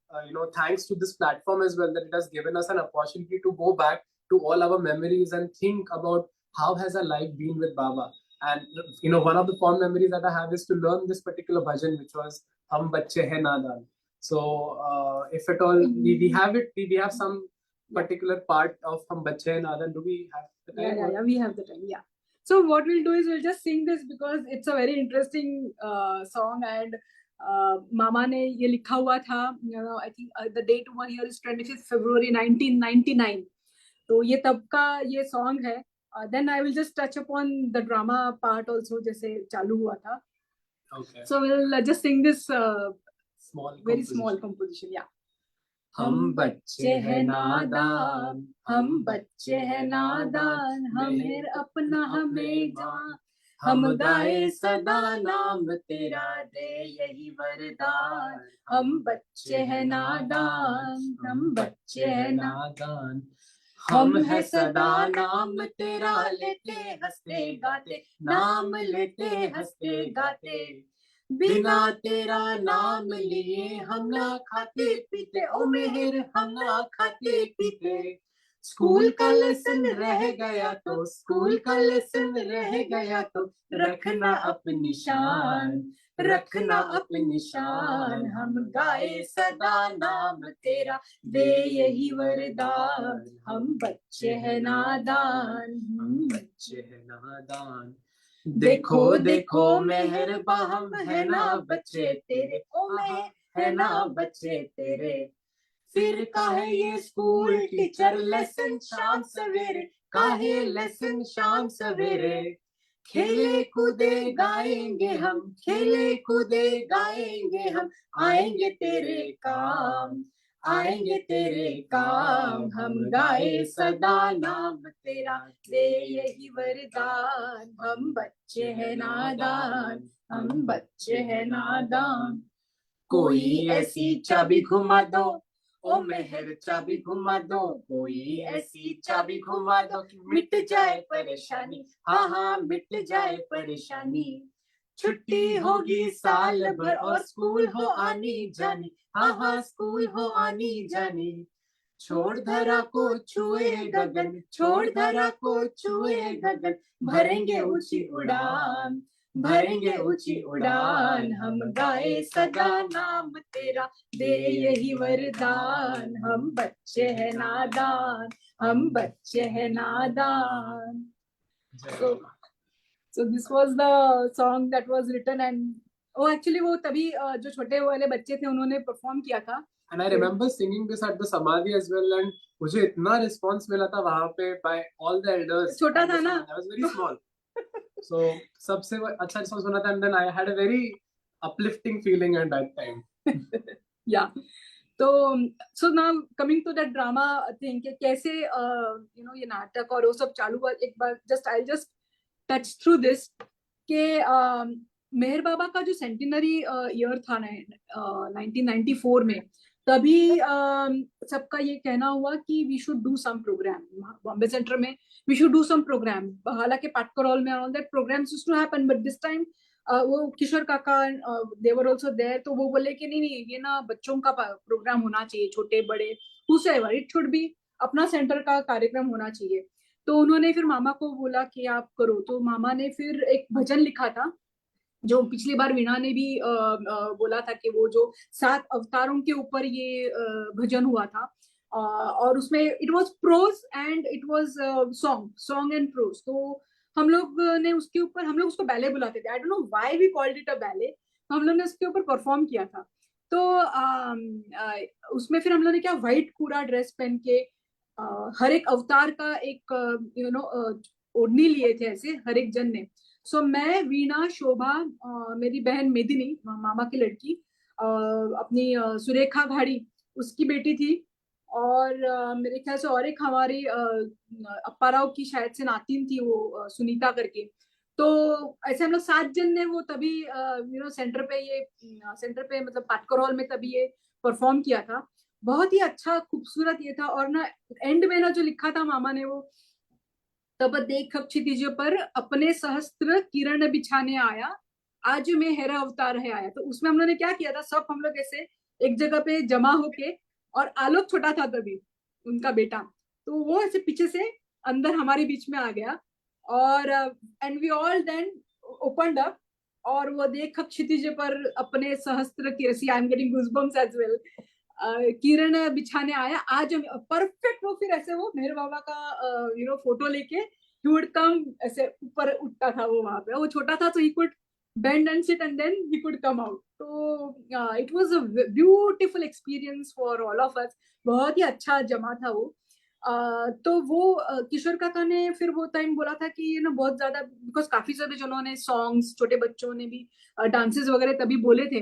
thanks to this platform as well, that it has given us an opportunity to go back to all our memories and think about how has our life been with Baba. And one of the fond memories that I have is to learn this particular bhajan, which was Hum Bacche Hai Nadan. So if at all we have it, we have some particular part of Hum Bacche Hai Nadan. Do we have the time? Yeah, we have the time. Yeah. So what we'll do is we'll just sing this because it's a very interesting song, and Mama ने ये लिखा हुआ था. I think the date over here is 25th February 1999. तो ये तब का ये song है. Then I will just touch upon the drama part also, जैसे चालू हुआ था. Okay. So we'll just sing this very composition. small composition. Yeah. हम बच्चे हैं नादान, हम बच्चे हैं नादान, हमें अपना हमें जान, हम गाए सदा नाम तेरा, दे यही वरदान. हम बच्चे हैं नादान, हम बच्चे हैं नादान, हम है सदा नाम तेरा, लेते हंसते गाते, नाम लेते हंसते गाते. बिना तेरा नाम लिए हम ना खाते पीते, ओ मेहर हम ना खाते पीते. स्कूल का लेसन रह गया तो, स्कूल का लेसन रह गया तो, रखना अपनी शान, रखना अपनी शान. हम गाए सदा नाम तेरा, दे यही वरदान. हम बच्चे हैं नादान, हम बच्चे हैं नादान. देखो देखो मेहरबा हम है ना बच्चे तेरे, ओ मैं है ना बच्चे तेरे. फिर काहे ये स्कूल टीचर लेसन शाम सवेरे, काहे लेसन शाम सवेरे. खेले कूदे गाएंगे हम, खेले कूदे गाएंगे हम, आएंगे तेरे काम, आएंगे तेरे काम. हम गाए सदा नाम तेरा, दे यही वरदान. हम बच्चे हैं नादान, हम बच्चे हैं नादान. कोई ऐसी चाबी घुमा दो, ओ मेहर चाबी घुमा दो, कोई ऐसी चाबी घुमा दो, मिट जाए परेशानी, हाँ हाँ मिट जाए परेशानी. छुट्टी होगी साल भर और स्कूल हो आनी जानी, हाँ हाँ स्कूल हो आनी जानी. छोड़ धरा को छुए गगन, छोड़ धरा को छुए गगन, भरेंगे ऊंची उड़ान, भरेंगे ऊंची उड़ान. हम गाए सदा नाम तेरा, दे यही वरदान. हम बच्चे हैं नादान, हम बच्चे हैं नादान. So this was the song that was written, and actually वो तभी जो छोटे वाले बच्चे थे उन्होंने perform किया था. And I remember singing this at the samadhi as well, and मुझे इतना response मिला था वहाँ पे by all the elders. छोटा था ना? I was very small. So सबसे अच्छा response सुना था, and then I had a very uplifting feeling at that time. Yeah. So now coming to that drama thing, कि कैसे ये नाटक और वो सब चालू हुआ. एक बार I'll just touch through this कि मेहर बाबा का जो सेंटिनरी ईयर था 1994 में, तभी सबका ये कहना हुआ कि we should do some program Bombay centre में, we should do some program. हालांकि पाटकर हॉल में all that programs used to happen, but this time वो किशोर काका दे वर आल्सो देयर, तो वो बोले कि नहीं नहीं, ये ना बच्चों का प्रोग्राम होना चाहिए, छोटे बड़े हुसएवर, इट शुड बी अपना सेंटर का कार्यक्रम होना चाहिए। तो उन्होंने फिर मामा को बोला कि आप करो, तो मामा ने फिर एक भजन लिखा था, जो पिछली बार वीणा ने भी बोला था कि वो जो 7 अवतारों के ऊपर ये भजन हुआ था, और उसमें it was prose and it was song and prose. तो हम लोग ने उसके ऊपर, हम लोग उसको बैले बुलाते थे, I don't know why we called it a ballet, हम लोग ने उसके ऊपर परफॉर्म किया था। तो उसमें फिर हम लोग ने क्या, व्हाइट पूरा ड्रेस पहन के हर एक अवतार का एक ओढ़नी लिए थे ऐसे हर एक जन ने। सो मैं, वीणा, शोभा, मेरी बहन मेदिनी, मामा की लड़की, अपनी सुरेखा घाड़ी उसकी बेटी थी, और मेरे ख्याल से और एक हमारी अप्पा राव की शायद से नातिन थी वो, सुनीता करके। तो ऐसे हम लोग 7 जन ने वो तभी सेंटर पे, ये सेंटर पे मतलब पाटकर हॉल में तभी ये परफॉर्म किया था। बहुत ही अच्छा खूबसूरत ये था। और ना एंड में ना जो लिखा था मामा ने वो, तब देख क्षितिज पर अपने सहस्त्र किरण बिछाने आया, आज में हेरा अवतार है आया। तो उसमें हम लोग ने क्या किया था, सब हम लोग ऐसे एक जगह पे जमा होके, और आलोक छोटा था तभी, उनका बेटा, तो वो ऐसे पीछे से अंदर हमारे बीच में आ गया, और and we all then opened up, और वो देख क्षितिज पर अपने सहस्त्र की, I am getting goosebumps as well, किरण बिछाने आया आज परफेक्ट। वो फिर ऐसे वो मेहर बाबा का फोटो लेके he would come, ऐसे ऊपर उठता था वो, वहां पे वो छोटा था तो he could bend and sit and then he could come out। तो it was a beautiful experience for all of us, बहुत ही अच्छा जमा था वो। तो वो किशोर काका ने फिर वो टाइम बोला था कि ये ना बहुत ज्यादा, बिकॉज काफी ज्यादा जिन्होंने सॉन्ग्स, छोटे बच्चों ने भी डांसेस वगैरह तभी बोले थे,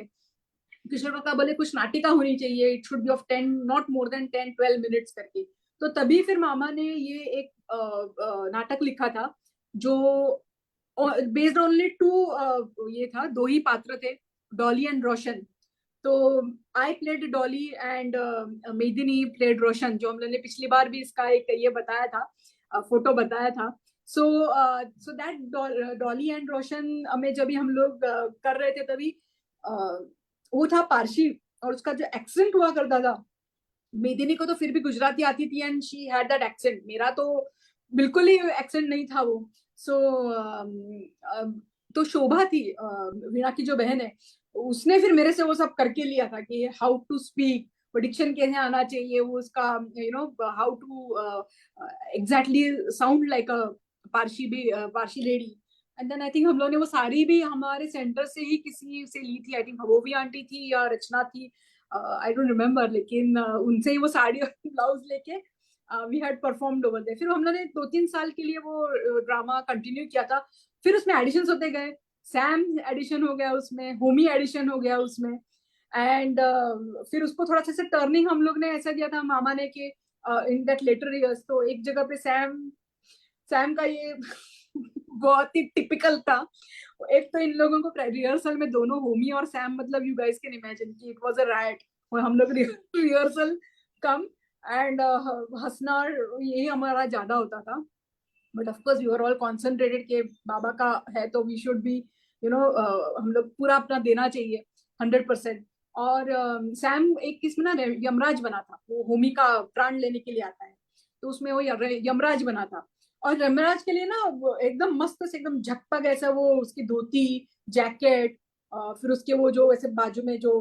किशोर काका बोले कुछ नाटिका होनी चाहिए, it should be of 10, not more than 10-12 minutes करके। तो तभी फिर मामा ने ये एक नाटक लिखा था, जो बेस्ड ओनली टू, ये था, 2 ही पात्र थे, डॉली एंड रोशन। तो I played Dolly and Medini played रोशन, जो हम लोगों ने पिछली बार भी इसका एक ये बताया था, फोटो बताया था। सो दैट डॉली एंड रोशन में जब भी हम लोग कर रहे थे, तभी वो था पारसी, और उसका जो एक्सेंट हुआ करता था, मेदिनी को तो फिर भी गुजराती आती थी and she had that accent, मेरा तो बिल्कुल ही एक्सेंट नहीं था वो। सो तो शोभा थी, वीणा की जो बहन है, उसने फिर मेरे से वो सब करके लिया था कि हाउ टू स्पीक, डिक्शन कैसे आना चाहिए, वो उसका how to exactly sound like a Parsi भी, Parsi lady. And then I think हम लोग ने वो साड़ी भी हमारे सेंटर से ही किसी से ली थी, आई थिंक भवोभी आंटी थी या रचना थी, आई डोंट रिमेम्बर, लेकिन उनसे ही वो साड़ी और ब्लाउज लेके we had performed over there. फिर हम लोग ने 2-3 साल के लिए वो ड्रामा कंटिन्यू किया था। फिर उसमें एडिशंस होते गए, सैम एडिशन हो गया उसमें, होमी एडिशन हो गया उसमें, एंड फिर उसको थोड़ा सा टर्निंग हम लोग ने ऐसा दिया था मामा ने कि इन दैट लेटर ईयर्स, तो एक जगह पे सैम सैम का ये बहुत ही टिपिकल था। एक तो इन लोगों को रिहर्सल में दोनों, होमी और सैम, मतलब यू गाइस कैन इमेजिन कि इट वाज अ राइट। और हम लोग रिहर्सल कम एंड हंसना, यही हमारा ज्यादा होता था। But of course we were all concentrated कि बाबा का है तो वी शुड बी हम लोग पूरा अपना देना चाहिए 100%। और सैम एक किस्म ना यमराज बना था, वो होमी का प्राण लेने के लिए आता है, तो उसमें वो यमराज बना था। और यमराज के लिए ना वो एकदम मस्त से, एकदम झकपक ऐसा, वो उसकी धोती, जैकेट, फिर उसके वो जो ऐसे बाजू में जो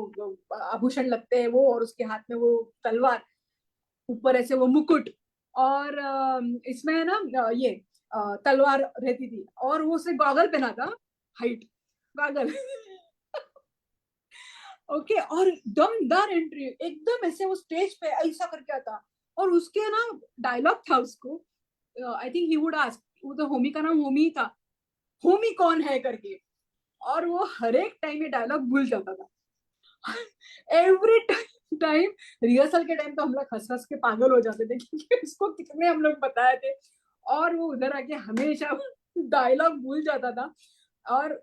आभूषण लगते हैं वो, और उसके हाथ में वो तलवार, ऊपर ऐसे वो मुकुट, और इसमें है ना ये तलवार रहती थी, और वो उसने गॉगल पहना था, हाइट गॉगल ओके। और दमदार एंट्री, एकदम ऐसे वो स्टेज पे ऐसा करके आता, और उसके ना डायलॉग था उसको, I think he would ask, वो तो होमी का नाम होमी था, होमी कौन है करके, और वो हर एक टाइम ये डायलॉग भूल जाता था एवरी टाइम। रिहर्सल के टाइम तो हम लोग हंस हंस के पागल हो जाते थे क्योंकि उसको कितने हम लोग बताए थे, और वो उधर आके हमेशा डायलॉग भूल जाता था। और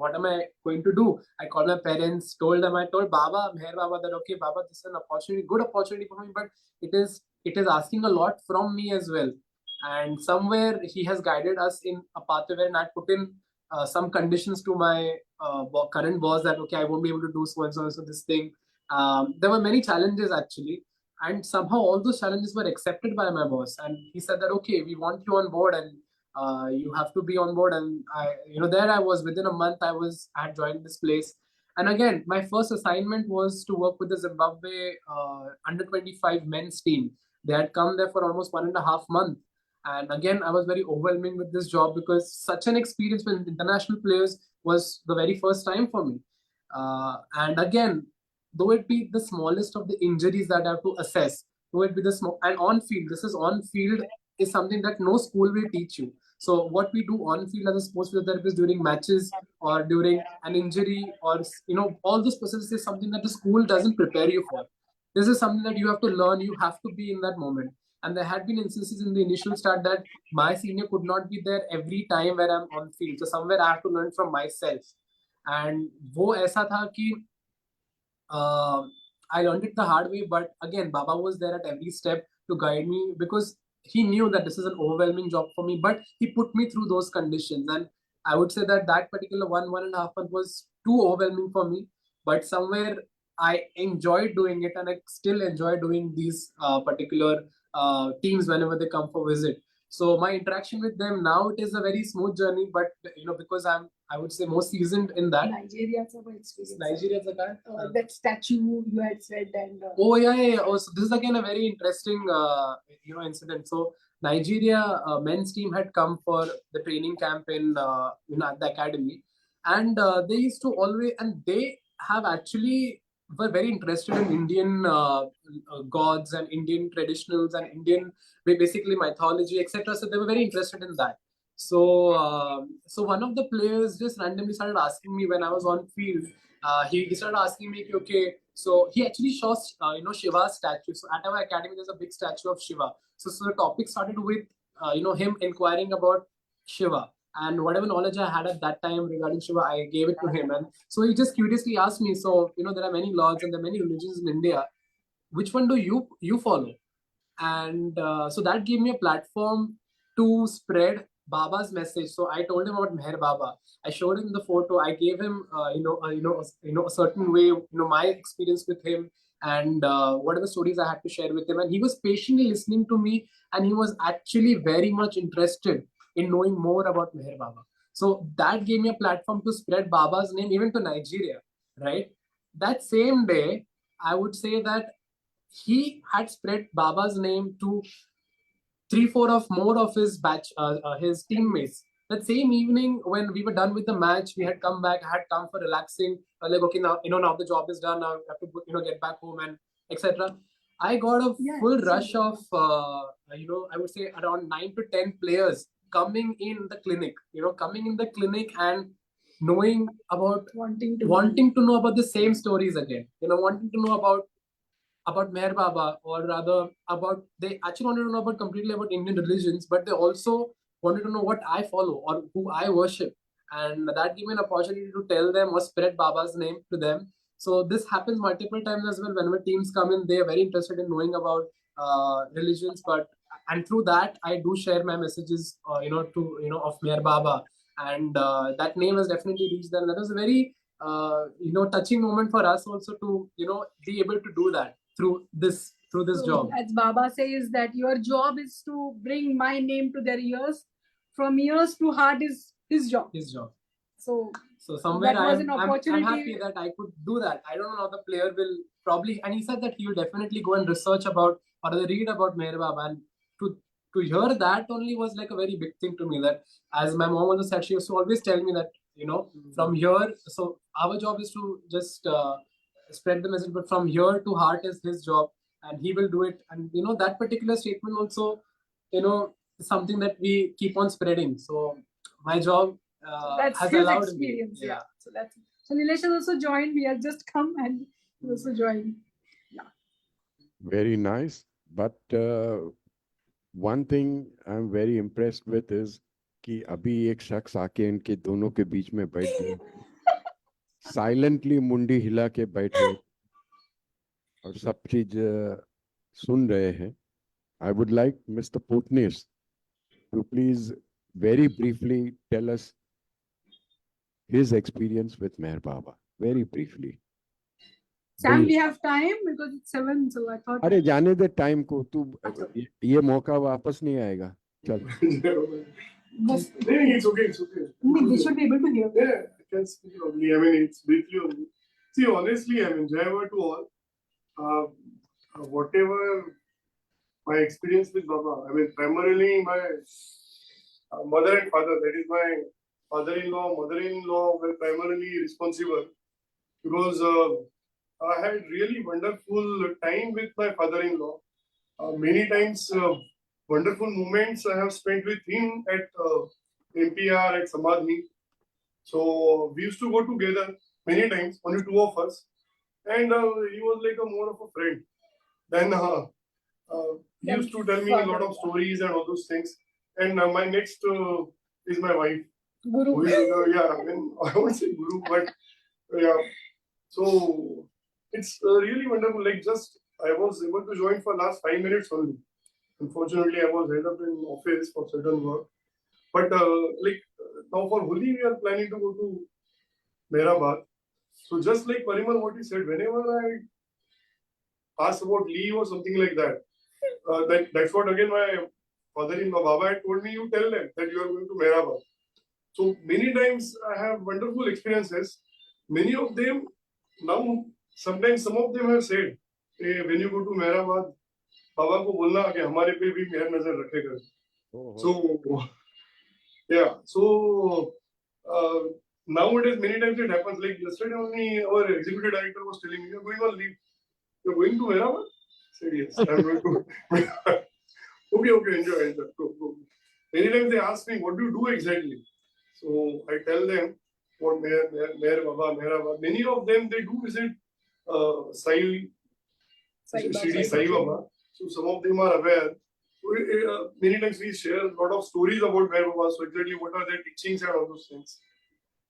what am I going to do? I called my parents, told Baba, Meher Baba, that okay, Baba, this is an opportunity, good opportunity for me, but it is asking a lot from me as well. And somewhere he has guided us in a pathway where I put in some conditions to my current boss that okay, I won't be able to do so and so and so this thing. There were many challenges actually, and somehow all those challenges were accepted by my boss, and he said that okay, we want you on board, and you have to be on board. And there I was, within a month I had joined this place. And again, my first assignment was to work with the Zimbabwe under 25 men's team. They had come there for almost 1.5 months. And again, I was very overwhelming with this job because such an experience with international players was the very first time for me. And again, though it be the smallest of the injuries that I have to assess, though it be the small, and on field, this is on field, is something that no school will teach you. So what we do on field as a sports physiotherapist during matches or during an injury, or all those processes, is something that the school doesn't prepare you for. This is something that you have to learn. You have to be in that moment. And there had been instances in the initial start that my senior could not be there every time where I'm on field. So somewhere I have to learn from myself. And वो ऐसा था कि I learned it the hard way, but again, Baba was there at every step to guide me because he knew that this is an overwhelming job for me, but he put me through those conditions. And I would say that that particular 1.5 month was too overwhelming for me, but somewhere I enjoyed doing it, and I still enjoy doing these particular teams whenever they come for visit. So my interaction with them now, it is a very smooth journey, but because I would say more seasoned in that. Nigeria's about experience. Nigeria's a guy. That statue you had said, and Oh yeah. Oh, so this is again a very interesting incident. So Nigeria men's team had come for the training camp in at the academy, and they used to always, and they have actually were very interested in Indian gods and Indian traditionals and Indian basically mythology, etc. So they were very interested in that. So one of the players just randomly started asking me when I was on field. He started asking me, okay, so he actually saw, Shiva's statue. So at our academy, there's a big statue of Shiva. So the topic started with, him inquiring about Shiva. And whatever knowledge I had at that time regarding Shiva, I gave it to him. And so he just curiously asked me, so, there are many lords and there are many religions in India. Which one do you follow? And so that gave me a platform to spread Baba's message. So I told him about Meher Baba. I showed him the photo. I gave him, a certain way, my experience with him, and whatever stories I had to share with him. And he was patiently listening to me, and he was actually very much interested in knowing more about Meher Baba. So that gave me a platform to spread Baba's name even to Nigeria, right? That same day, I would say that he had spread Baba's name to 3-4 of more of his batch, his teammates. That same evening, when we were done with the match, we had come back, had come for relaxing. Like, okay, now now the job is done. Now I have to get back home and etc. I got a full rush of I would say around 9 to 10 players coming in the clinic. Coming in the clinic and knowing about wanting to know about the same stories again. Wanting to know about Meher Baba, or rather about, they actually wanted to know about completely about Indian religions, but they also wanted to know what I follow or who I worship. And that gave me an opportunity to tell them or spread Baba's name to them. So this happens multiple times as well. Whenever teams come in, they are very interested in knowing about religions, and through that I do share my messages, of Meher Baba, and that name has definitely reached them. That was a very touching moment for us also to be able to do that through this job. As Baba says, that your job is to bring my name to their ears. From ears to heart is his job. His job. So somewhere that was an I'm opportunity. happy that I could do that. I don't know how the player will probably, and he said that he will definitely go and research about or read about Meher Baba, and to hear that only was like a very big thing to me. That, as my mom also said, she used to always tell me that from here. So our job is to just spread the message, but from here to heart is his job, and he will do it. And that particular statement also, is something that we keep on spreading. So my job that's has his allowed experience. me. Yeah. So Nilesh has also joined. He has just come and he also joined. Very nice. But one thing I'm very impressed with is कि अभी एक शख्स आके इनके दोनों के बीच में बैठ गया साइलेंटली मुंडी हिला के बैठे और सब चीज सुन रहे हैं. I would like Mr. Putnis to please very briefly tell us his experience with Meher Baba. Very briefly. Sam, we Please. have time because it's 7, so I thought. अरे जाने दे टाइम को तू. अच्छा. ये मौका वापस नहीं आएगा. चल. Just- It's okay, it's okay. No, they should be able to hear. Yeah, I can speak only. I mean, it's briefly only. See, honestly, I mean, Jaiva to all. Whatever my experience with Baba, I mean, primarily my mother and father, that is my father-in-law, mother-in-law were primarily responsible because I had really wonderful time with my father-in-law. Many times, wonderful moments I have spent with him at MPR, at Samadhi. So we used to go together many times, only two of us, and he was like a more of a friend. Then he used to tell me a lot of stories and all those things. And my next is my wife. Guru. Who is, yeah, I mean, I won't say guru, but yeah. So it's really wonderful. Like just I was able to join for last 5 minutes only. Unfortunately, I was held up in office for certain work. But like now for Holi, we are planning to go to Mehrabad. So just like Parimal, what he said, whenever I ask about leave or something like that, that's what again my father-in-law Baba had told me. You tell them that you are going to Mehrabad. So many times I have wonderful experiences. Many of them now, sometimes some of them have said, hey, when you go to Mehrabad, Baba को बोलना कि हमारे पे भी मेहर नजर रखेगा. So yeah, so nowadays many times it happens. Like yesterday only, our executive director was telling me, "You're going on leave. You're going to Mehrabad?" I said, "Yes, I'm going to." Okay, enjoy. Go. Many times they ask me, "What do you do exactly?" So I tell them what Meher Baba, Mehrabad. Many of them they do visit Shirdi Sai Baba. So some of them are aware. Many times we share a lot of stories about Meher Baba. So exactly what are their teachings and all those things.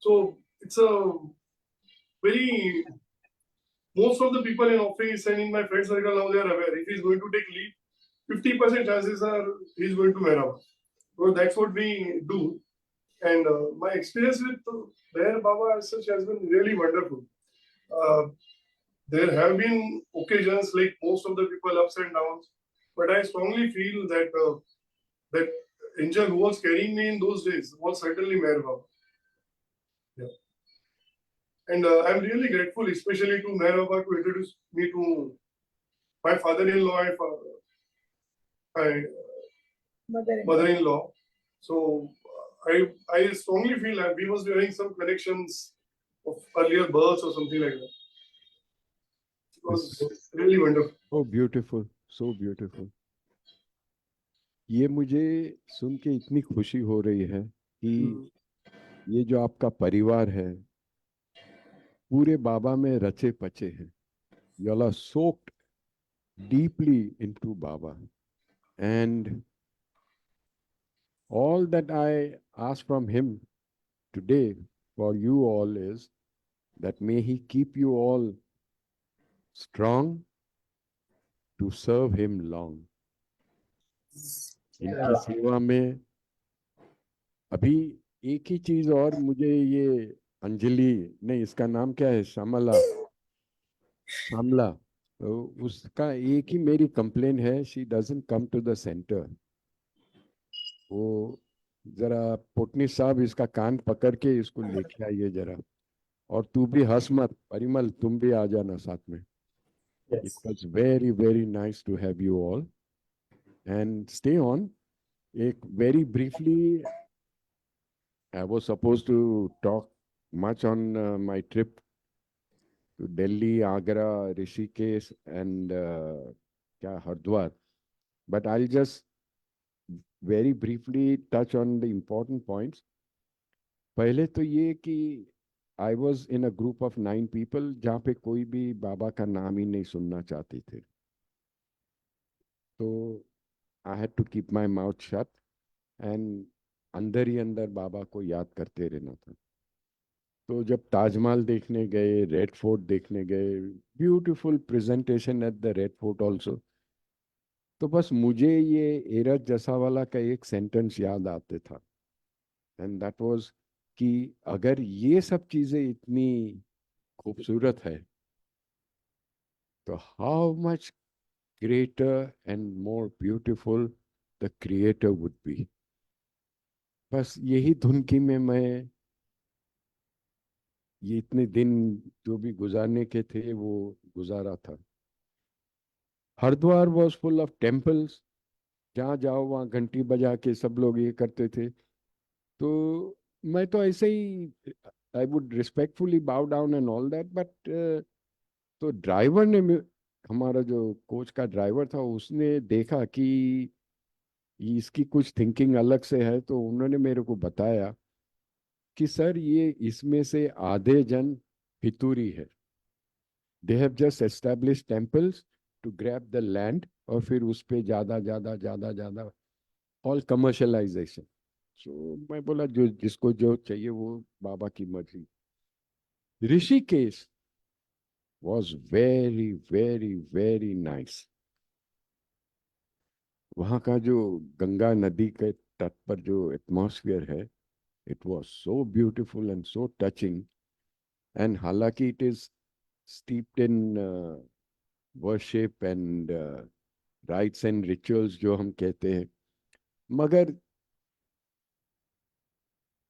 So it's a very, most of the people in office and in my friend circle now they are aware. If he's going to take leave, 50% chances are he's going to Mehrabad. So that's what we do. And my experience with Meher Baba as such has been really wonderful. There have been occasions like most of the people ups and downs, but I strongly feel that that angel who was carrying me in those days was certainly Meher Baba. Yeah. And I'm really grateful, especially to Meher Baba, to introduce me to my father-in-law and my mother-in-law. So I strongly feel that we must be having some connections of earlier births or something like that. It was really wonderful. So beautiful, so beautiful. ये मुझे सुन के इतनी खुशी हो रही है कि ये जो आपका परिवार है पूरे बाबा में रचे पचे हैं. You all are soaked deeply into Baba, and all that I ask from him today for you all is that may he keep you all strong to serve him long. इनकी सेवा में अभी एक ही चीज और मुझे ये अंजलि नहीं इसका नाम क्या है श्यामला तो उसका एक ही मेरी कंप्लेन है she doesn't come to the centre. वो जरा पोटनी साहब इसका कान पकड़ के इसको लेके आइए जरा. और तू भी हंस मत परिमल तुम भी आ जाना साथ में. It was very, very nice to have you all. And stay on. Very briefly, I was supposed to talk much on my trip to Delhi, Agra, Rishikesh, and Hardwar. But I'll just very briefly touch on the important points. पहले तो ये कि I was in a group of 9 people जहाँ पे कोई भी बाबा का नाम ही नहीं सुनना चाहते थे. तो I had to keep my mouth shut and अंदर ही अंदर बाबा को याद करते रहना था. तो जब ताजमहल देखने गए, रेड फोर्ट देखने गए, beautiful presentation at the red fort also, तो बस मुझे ये एरज जसावाला का एक सेंटेंस याद आते था, एंड दैट वाज कि अगर ये सब चीजें इतनी खूबसूरत है, तो how much greater and more beautiful the creator would be. बस यही धुन की में मैं ये इतने दिन जो भी गुजारने के थे वो गुजारा था. Haridwar was full of temples. जहाँ जाओ वहाँ घंटी बजा के सब लोग ये करते थे. तो मैं तो ऐसे ही I would respectfully bow down and all that, but तो ड्राइवर ने हमारा जो कोच का ड्राइवर था उसने देखा कि इसकी कुछ थिंकिंग अलग से है, तो उन्होंने मेरे को बताया कि सर ये इसमें से आधे जन फितूरी है. They have just establish temples to grab the land, और फिर उस पे ज्यादा ज्यादा ज्यादा ज्यादा ऑल कमर्शलाइजेशन. सो मैं बोला जो जिसको जो चाहिए वो बाबा की मर्जी. Rishikesh was very very very nice. वहाँ का जो गंगा नदी के तट पर जो एटमॉस्फेयर है, it was so beautiful and so touching. And हालांकि it is steeped in worship and rites and rituals जो हम कहते हैं, मगर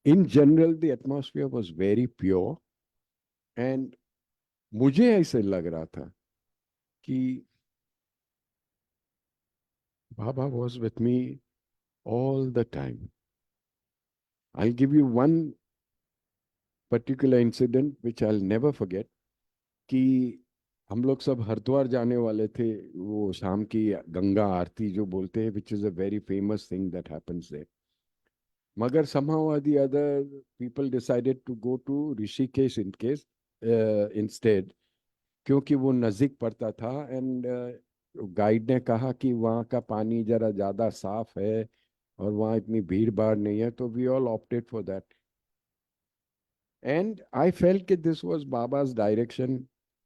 in general the atmosphere was very pure. And मुझे ऐसे लग रहा था कि बाबा was with me all the time. I'll give you one particular incident which I'll never forget. कि हम लोग सब हरिद्वार जाने वाले थे, वो शाम की गंगा आरती जो बोलते हैं, which is a very famous thing that happens there. मगर somehow or the other people decided to go to Rishikesh in case instead, क्योंकि वो नजदीक पड़ता था. एंड गाइड ने कहा कि वहाँ का पानी जरा ज़्यादा साफ है और वहाँ इतनी भीड़ भाड़ नहीं है, तो we all opted for that. And I felt कि this was Baba's direction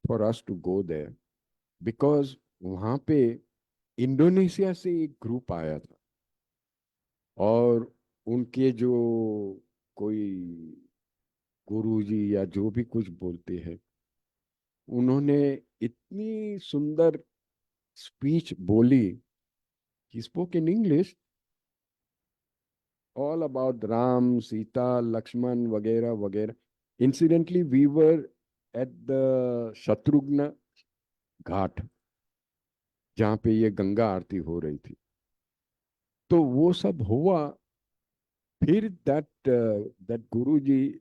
for us to go there, because वहाँ पे इंडोनेशिया से एक ग्रुप आया था, और उनके जो कोई गुरुजी या जो भी कुछ बोलते हैं, उन्होंने इतनी सुंदर स्पीच बोली. He spoke in English all about Ram, Sita, Lakshman वगैरह वगैरह. Incidentally we were at the Shatrughna Ghat, जहाँ पे ये गंगा आरती हो रही थी. तो वो सब हुआ. फिर that Guruji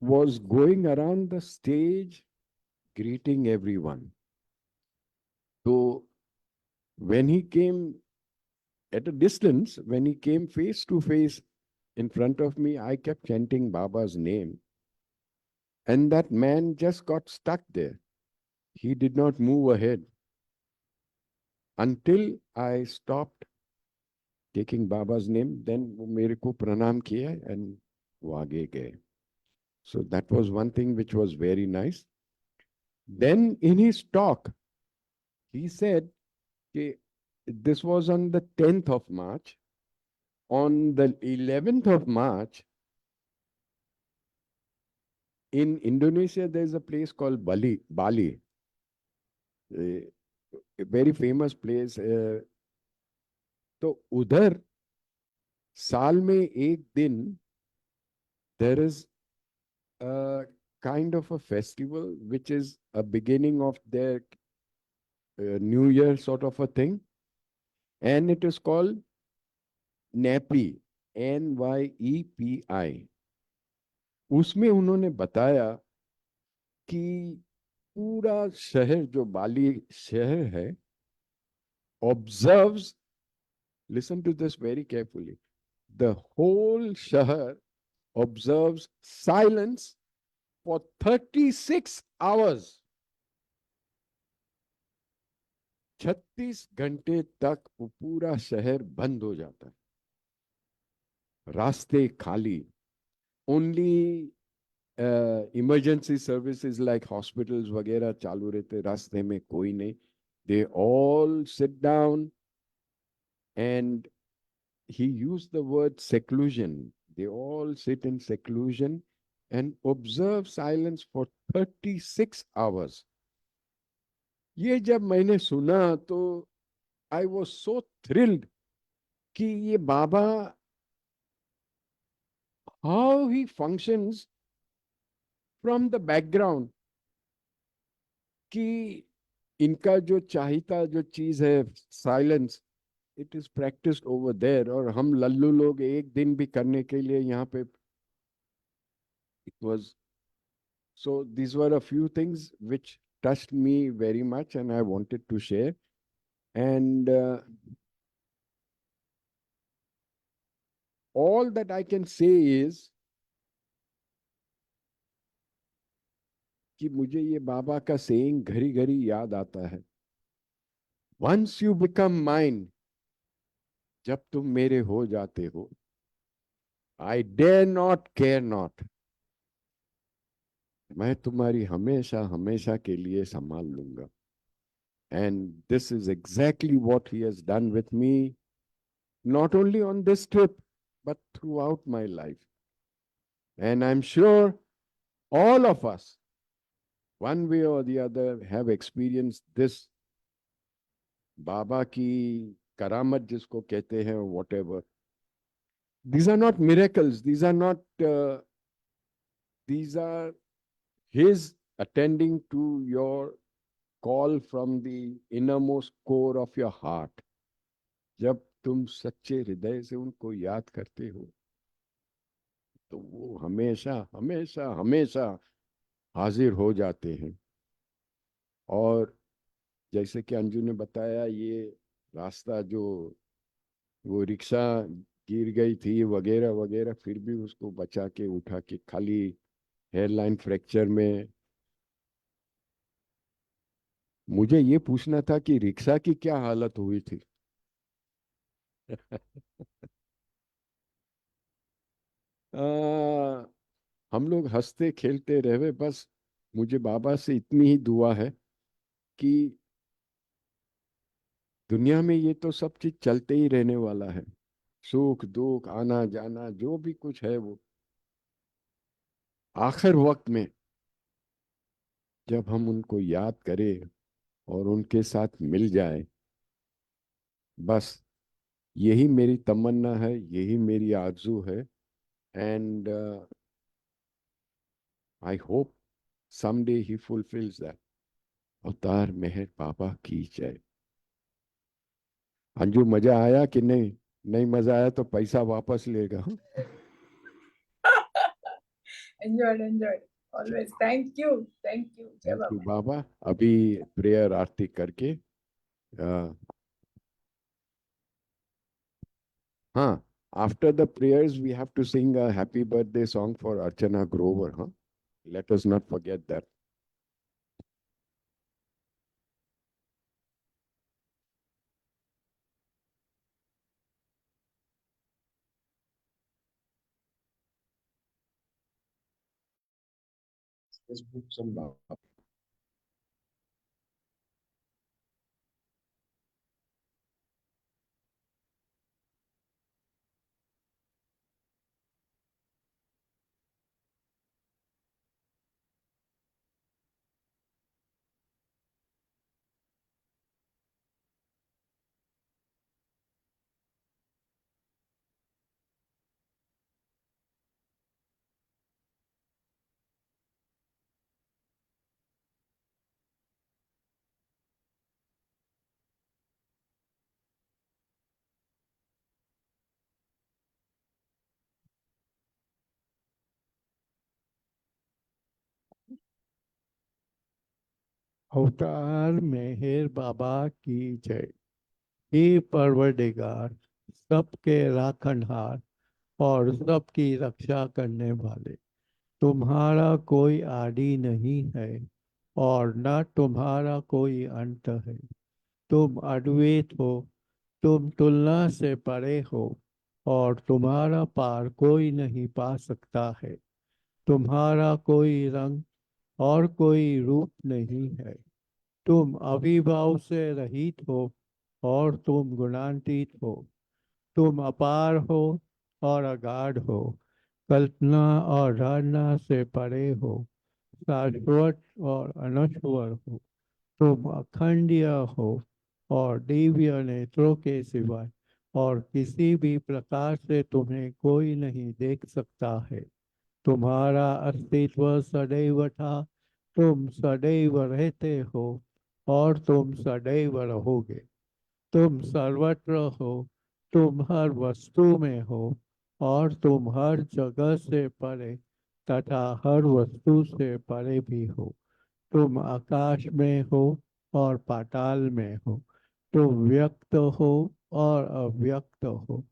was going around the stage greeting everyone. So when he came at a distance, when he came face to face in front of me, I kept chanting Baba's name. And that man just got stuck there. He did not move ahead until I stopped taking Baba's name. Then वो मेरे को प्रणाम किया and वो आगे गए. So that was one thing which was very nice. Then in his talk, he said, this was on the 10th of March. On the 11th of March, in Indonesia, there's a place called Bali, a very famous place. तो उधर साल में एक दिन there is a kind of a festival which is a beginning of their New Year sort of a thing, and it is called NEPI, NYEPI. उसमें उन्होंने बताया कि पूरा शहर जो बाली शहर है observes, listen to this very carefully, the whole शहर observes silence for 36 hours. 36 घंटे तक वो पूरा शहर बंद हो जाता है, रास्ते खाली. Only emergency services like hospitals वगैरह चालू रहते, रास्ते में कोई नहीं. They all sit down and he used the word seclusion. They all sit in seclusion and observe silence for 36 hours. ये जब मैंने सुना तो I was so thrilled कि ये बाबा, how he functions from the background, कि इनका जो चाहिता जो चीज है silence, it is practised over there, और हम लल्लू लोग एक दिन भी करने के लिए यहाँ पे. It was so these were a few things which touched me very much and I wanted to share. And all that I can say is कि मुझे ये बाबा का saying घड़ी घड़ी याद आता है. Once you become mine, जब तुम मेरे हो जाते हो, I dare not care not, मैं तुम्हारी हमेशा हमेशा के लिए संभाल लूंगा. And this is exactly what he has done with me, not only on this trip, but throughout my life. And I'm sure all of us, one way or the other, have experienced this Baba ki karamat jisko kehte hain, or whatever. These are not miracles. These are not, these are his attending to your call from the innermost core of your heart. जब तुम सच्चे हृदय से उनको याद करते हो, तो वो हमेशा हमेशा हमेशा हाजिर हो जाते हैं. और जैसे कि अंजू ने बताया, ये रास्ता जो वो रिक्शा गिर गई थी वगैरह वगैरह, फिर भी उसको बचा के उठा के, खाली हेयरलाइन फ्रैक्चर में. मुझे ये पूछना था कि रिक्शा की क्या हालत हुई थी. हम लोग हंसते खेलते रहे. बस मुझे बाबा से इतनी ही दुआ है कि दुनिया में ये तो सब चीज चलते ही रहने वाला है. सुख दुख आना जाना जो भी कुछ है, वो आखिर वक्त में जब हम उनको याद करें और उनके साथ मिल जाए, बस यही मेरी तमन्ना है, यही मेरी आरजू है. And I hope someday he fulfills that. अवतार मेहर बाबा की जय. अंजू, मजा आया कि नहीं? नहीं मजा आया तो पैसा वापस लेगा. Enjoyed. Always. Thank you. Jai thank you Baba. बाबा. अभी प्रेयर आरती करके हाँ, after the prayers we have to sing a happy birthday song for Archana Grover, huh? Let us not forget that. Let's put some love. अवतार मेहर बाबा की जय. हे परवरदिगार, सबके राखनहार और सबकी रक्षा करने वाले, तुम्हारा कोई आदि नहीं है और न तुम्हारा कोई अंत है. तुम अद्वैत हो, तुम तुलना से परे हो और तुम्हारा पार कोई नहीं पा सकता है. तुम्हारा कोई रंग और कोई रूप नहीं है। तुम अविभाव से रहित हो और तुम गुणातीत हो। तुम अपार हो और अगाध हो, कल्पना और धारणा से परे हो, शाश्वत और अनश्वर हो। तुम अखंडीय हो और दिव्य नेत्रों के सिवाय और किसी भी प्रकार से तुम्हें कोई नहीं देख सकता है। तुम्हारा अस्तित्व सदैव था, तुम सदैव रहते हो और तुम सदैव रहोगे। तुम सर्वत्र हो, तुम हर वस्तु में हो और तुम हर जगह से परे तथा हर वस्तु से परे भी हो। तुम आकाश में हो और पाताल में हो। तुम व्यक्त हो और अव्यक्त हो।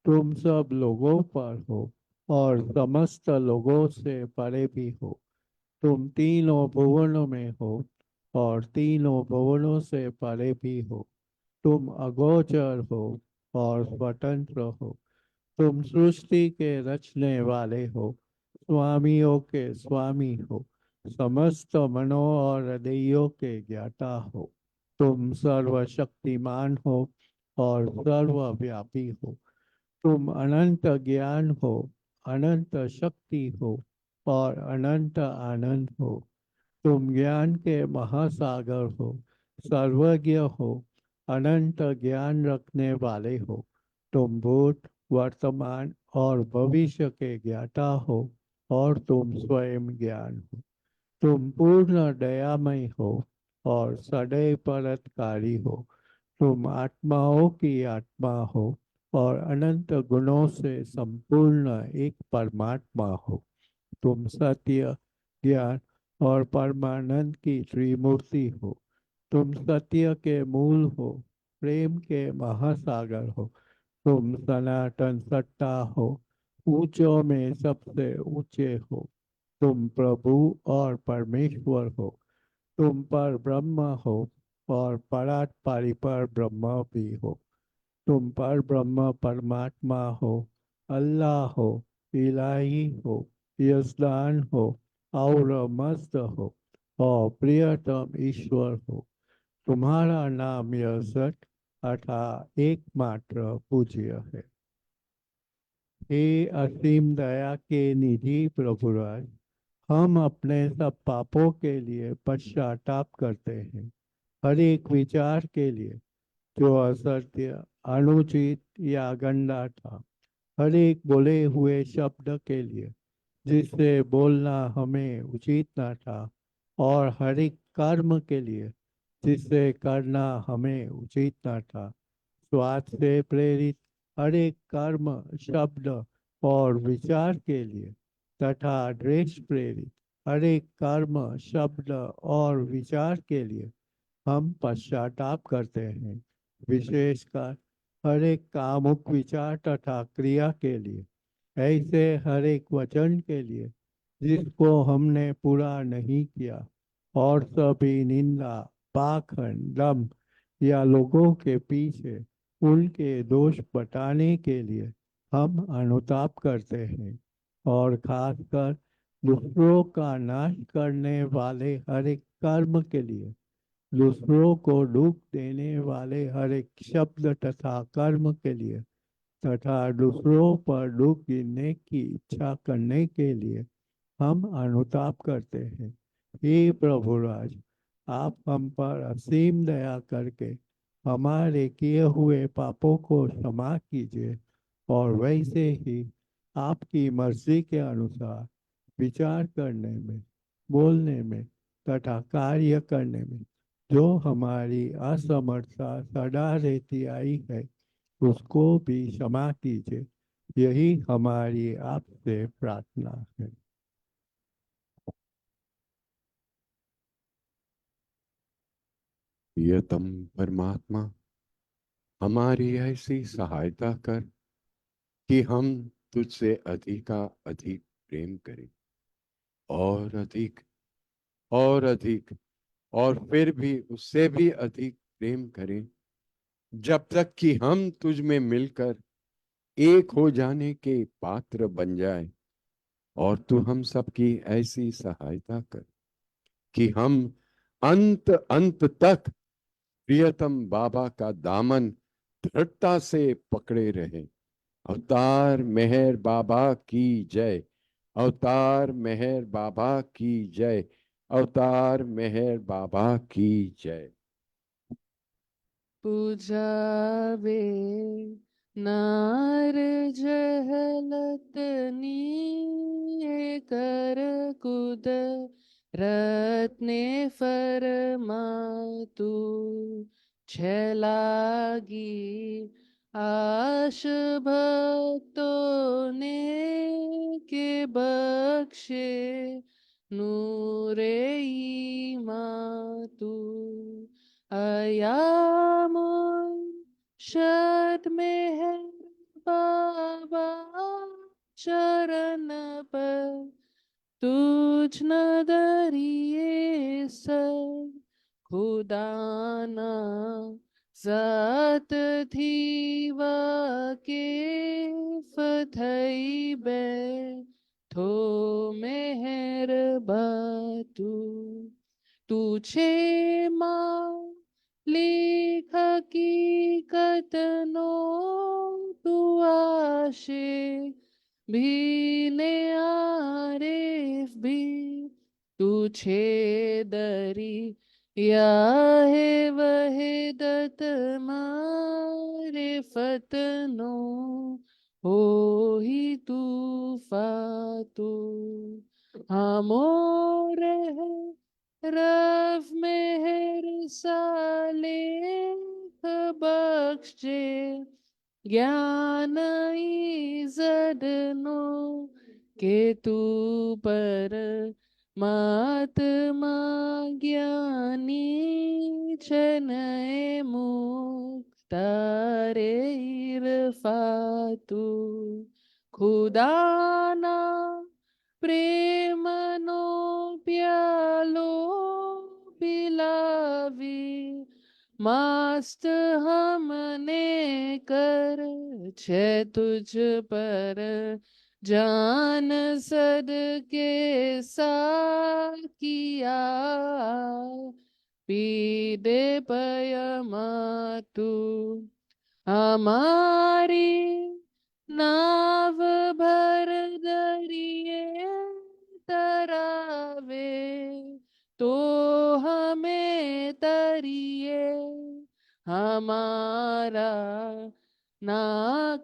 तुम सब लोगों पर हो और समस्त लोगों से परे भी हो। तुम तीनों भुवनों में हो और तीनों भुवनों से परे भी हो। तुम अगोचर हो और स्वतंत्र हो। तुम सृष्टि के रचने वाले हो, स्वामियों के स्वामी हो, समस्त मनों और हृदयों के ज्ञाता हो। तुम सर्वशक्तिमान हो और सर्वव्यापी हो। तुम अनंत ज्ञान हो, अनंत शक्ति हो और अनंत आनंद हो। तुम ज्ञान के महासागर हो, सर्वज्ञ हो, अनंत ज्ञान रखने वाले हो। तुम भूत, वर्तमान और भविष्य के ज्ञाता हो और तुम स्वयं ज्ञान हो। तुम पूर्ण दयामय हो और सदैव परोपकारी हो। तुम आत्माओं की आत्मा हो और अनंत गुणों से संपूर्ण एक परमात्मा हो। तुम सत्य, ज्ञान और परमानंद की त्रिमूर्ति हो। तुम सत्य के मूल हो, प्रेम के महासागर हो। तुम सनातन सत्ता हो, ऊंचों में सबसे ऊंचे हो। तुम प्रभु और परमेश्वर हो। तुम पर ब्रह्म हो और परात परिपर ब्रह्म भी हो। तुम पर ब्रह्म परमात्मा हो, अल्लाह हो, इलाही हो, यजदान हो और मस्त हो और प्रियतम ईश्वर हो। तुम्हारा नाम यह सत अर्थात एकमात्र पूज्य है। हे असीम दया के निधि प्रभुराज, हम अपने सब पापों के लिए पश्चाताप करते हैं। हर एक विचार के लिए जो असत्य, अनुचित या गंदा था, हर एक बोले हुए शब्द के लिए जिससे बोलना हमें उचित न था, और हर एक कर्म के लिए जिससे करना हमें उचित न था। स्वार्थ से प्रेरित हर एक कर्म, शब्द और विचार के लिए तथा द्वेष प्रेरित हर एक कर्म, शब्द और विचार के लिए हम पश्चाताप करते हैं। विशेषकर हर एक कामुक विचार तथा क्रिया के लिए, ऐसे हर एक वचन के लिए जिसको हमने पूरा नहीं किया, और सभी निंदा, पाखंड, दंभ या लोगों के पीछे उनके दोष बताने के लिए हम अनुताप करते हैं। और खासकर दूसरों का नाश करने वाले हर एक कर्म के लिए, दूसरों को दुख देने वाले हर एक शब्द तथा कर्म के लिए तथा दूसरों पर दुख गिरने की इच्छा करने के लिए हम अनुताप करते हैं। हे प्रभुराज, आप हम पर असीम दया करके हमारे किए हुए पापों को क्षमा कीजिए, और वैसे ही आपकी मर्जी के अनुसार विचार करने में, बोलने में तथा कार्य करने में जो हमारी असमर्थता सदा रहती आई है, उसको भी क्षमा कीजिए। यही हमारी आपसे प्रार्थना है। प्रियतम परमात्मा, हमारी ऐसी सहायता कर कि हम तुझसे अधिक प्रेम करें, और अधिक और अधिक, और फिर भी उससे भी अधिक प्रेम करें, जब तक कि हम तुझ में मिलकर एक हो जाने के पात्र बन जाए। और तू हम सबकी ऐसी सहायता कर कि हम अंत अंत तक प्रियतम बाबा का दामन दृढ़ता से पकड़े रहे। अवतार मेहर बाबा की जय। अवतार मेहर बाबा की जय। अवतार मेहर बाबा की जय। पूजावे नार जहलत नी कर कुद रत्ने फरमातु छलागी आश भक्तों ने के बख्शे नूरे मातु अयामुल शत मेहर बाबा चरण पर तुझ न दरिए सर खुदाना जात थी वाके फथई बे थो मेहर बातू तुझे माँ लिख हकीकत नो तू आशे भी ने आरिफ भी तुझे दरी या है वहीदत मारे फतनो हो ही तू फातू हमोर है रफ मेहर साले बख्शे ज्ञान इज़दनो के तू पर महात्मा ज्ञानी चनय मुक्तारे इरफातु खुदाना प्रेम नो प्यालो पिलावी मस्त हमने कर छे तुझ पर जान सदके साकिया पी दे पयमातु हमारी नाव भर दरिए तरावे तो हमें तरिए हमारा ना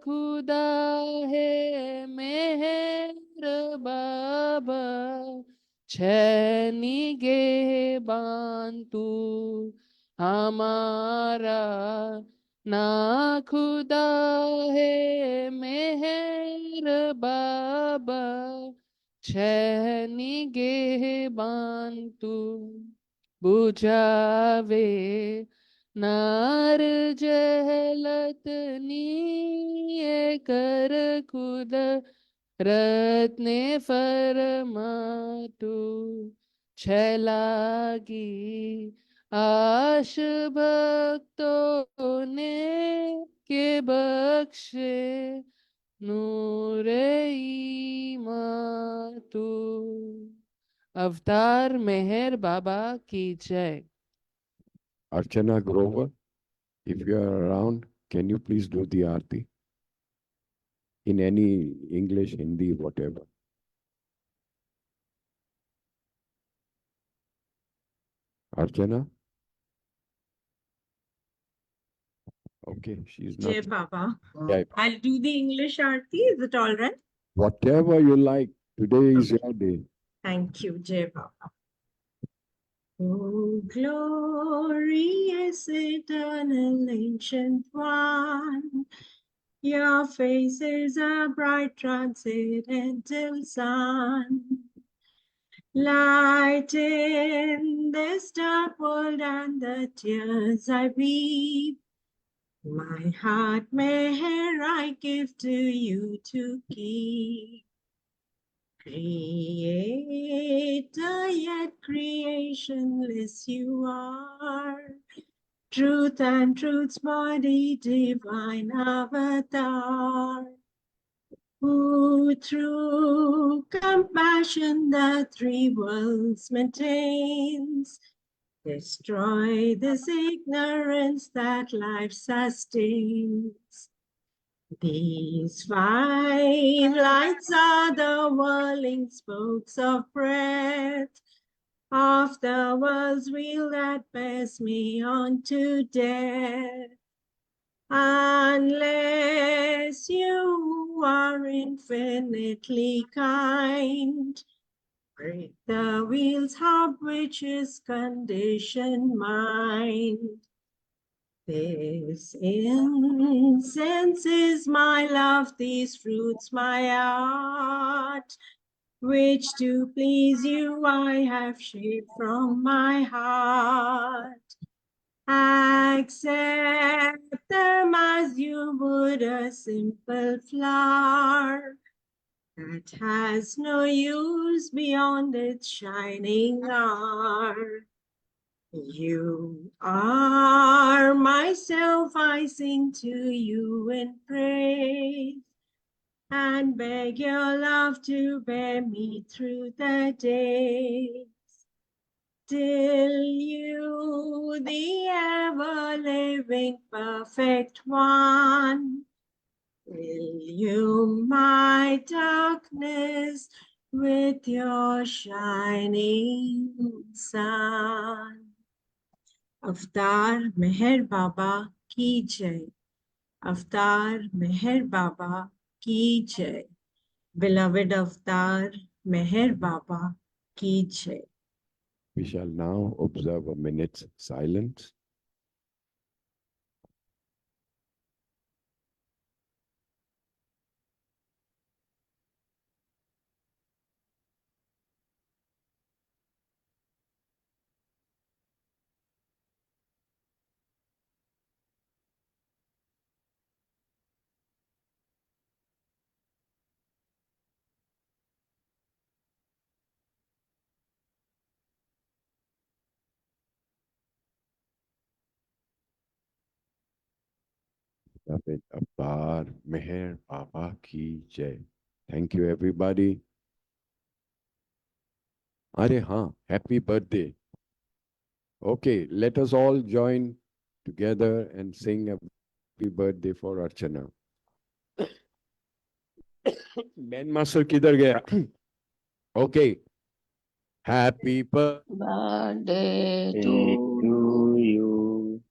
खुदा है मेहर बाबा छैनी गे बांतु हमारा ना खुदा है मेहर बाबा छैनी गे बांतु बुझावे नार जहलत नी कर खुद रत्ने फरमातु छलागी आश भक्तों ने के बख्शे नूरे मातु अवतार मेहर बाबा की जय। Archana Grover, if you are around, can you please do the aarti? In any English, Hindi, whatever. Archana? Okay, she's not. Jai Baba. Yeah, I'll do the English Aarti. Is it all right? whatever you like. Today is your day. Thank you, Jai Baba. Oh, glorious eternal ancient one, your face is a bright transcendental sun. Light in this dark world and the tears I weep. My heart meher I give to you to keep. Creator yet creationless you are. Truth and truth's body, divine avatar. who through compassion the three worlds maintains, destroy this ignorance that life sustains. These five lights are the whirling spokes of breath of the world's wheel that bears me on to death. Unless you are infinitely kind, break the wheel's hub which is conditioned mind. This incense is my love, these fruits my art, which to please you I have shaped from my heart. Accept them as you would a simple flower that has no use beyond its shining art. You are myself, I sing to you in praise and beg your love to bear me through the days. Till you, the ever-living perfect one, illume my darkness with your shining sun. Avtar Meher Baba ki jai. Avtar Meher Baba ki jai. Beloved Avtar Meher Baba ki jai. We shall now observe a minute's silence. Beloved Avtar Meher Baba ki jai. Thank you, everybody. Are haan, happy birthday. Okay, let us all join together and sing a happy birthday for Archana. Ben Master kidhar gaya? Okay. Happy Birthday Day to to you.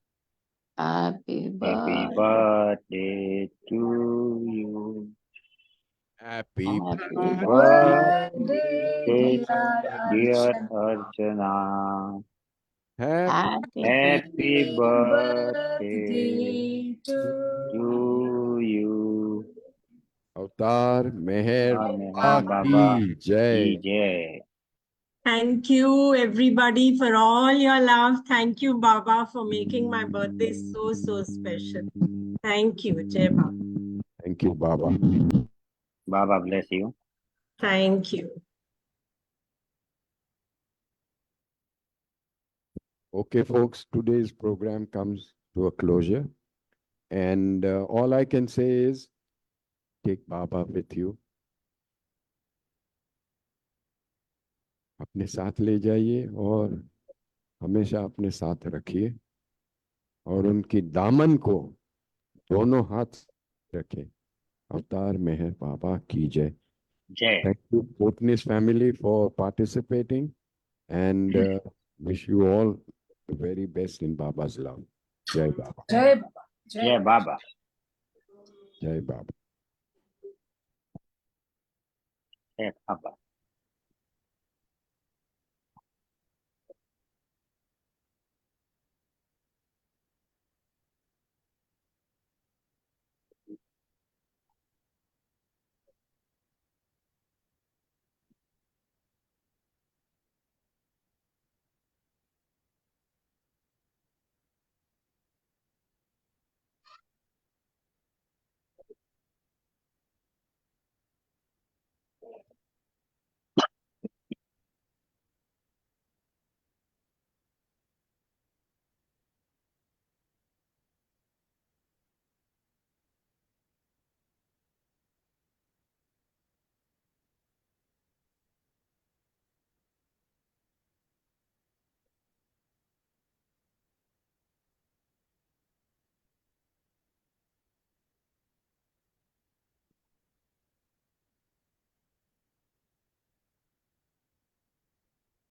happy Happy birthday, birthday to you. happy happy Birthday, Birthday, dear dear Archana. Archana. happy happy Happy Happy birthday birthday to to you. Avtar Meher Meher Baba Baba ki jai. ki jai. Thank you, everybody, for all your love. Thank you, Baba, for making my birthday so, so special. Thank you, Jai Baba. Thank you, Baba. Baba bless you. Thank you. Okay, folks, today's program comes to a closure. And all I can say is take Baba with you. अपने साथ ले जाइए और हमेशा अपने साथ रखिए और उनकी दामन को दोनों हाथ से रखें. अवतार मेहर बाबा की जय. Jai. Thank you, Botnis family, for participating, and wish you all the very best in Baba's love. Jai Baba. Jai Baba. Jai Baba. Jai Baba. Jai Baba.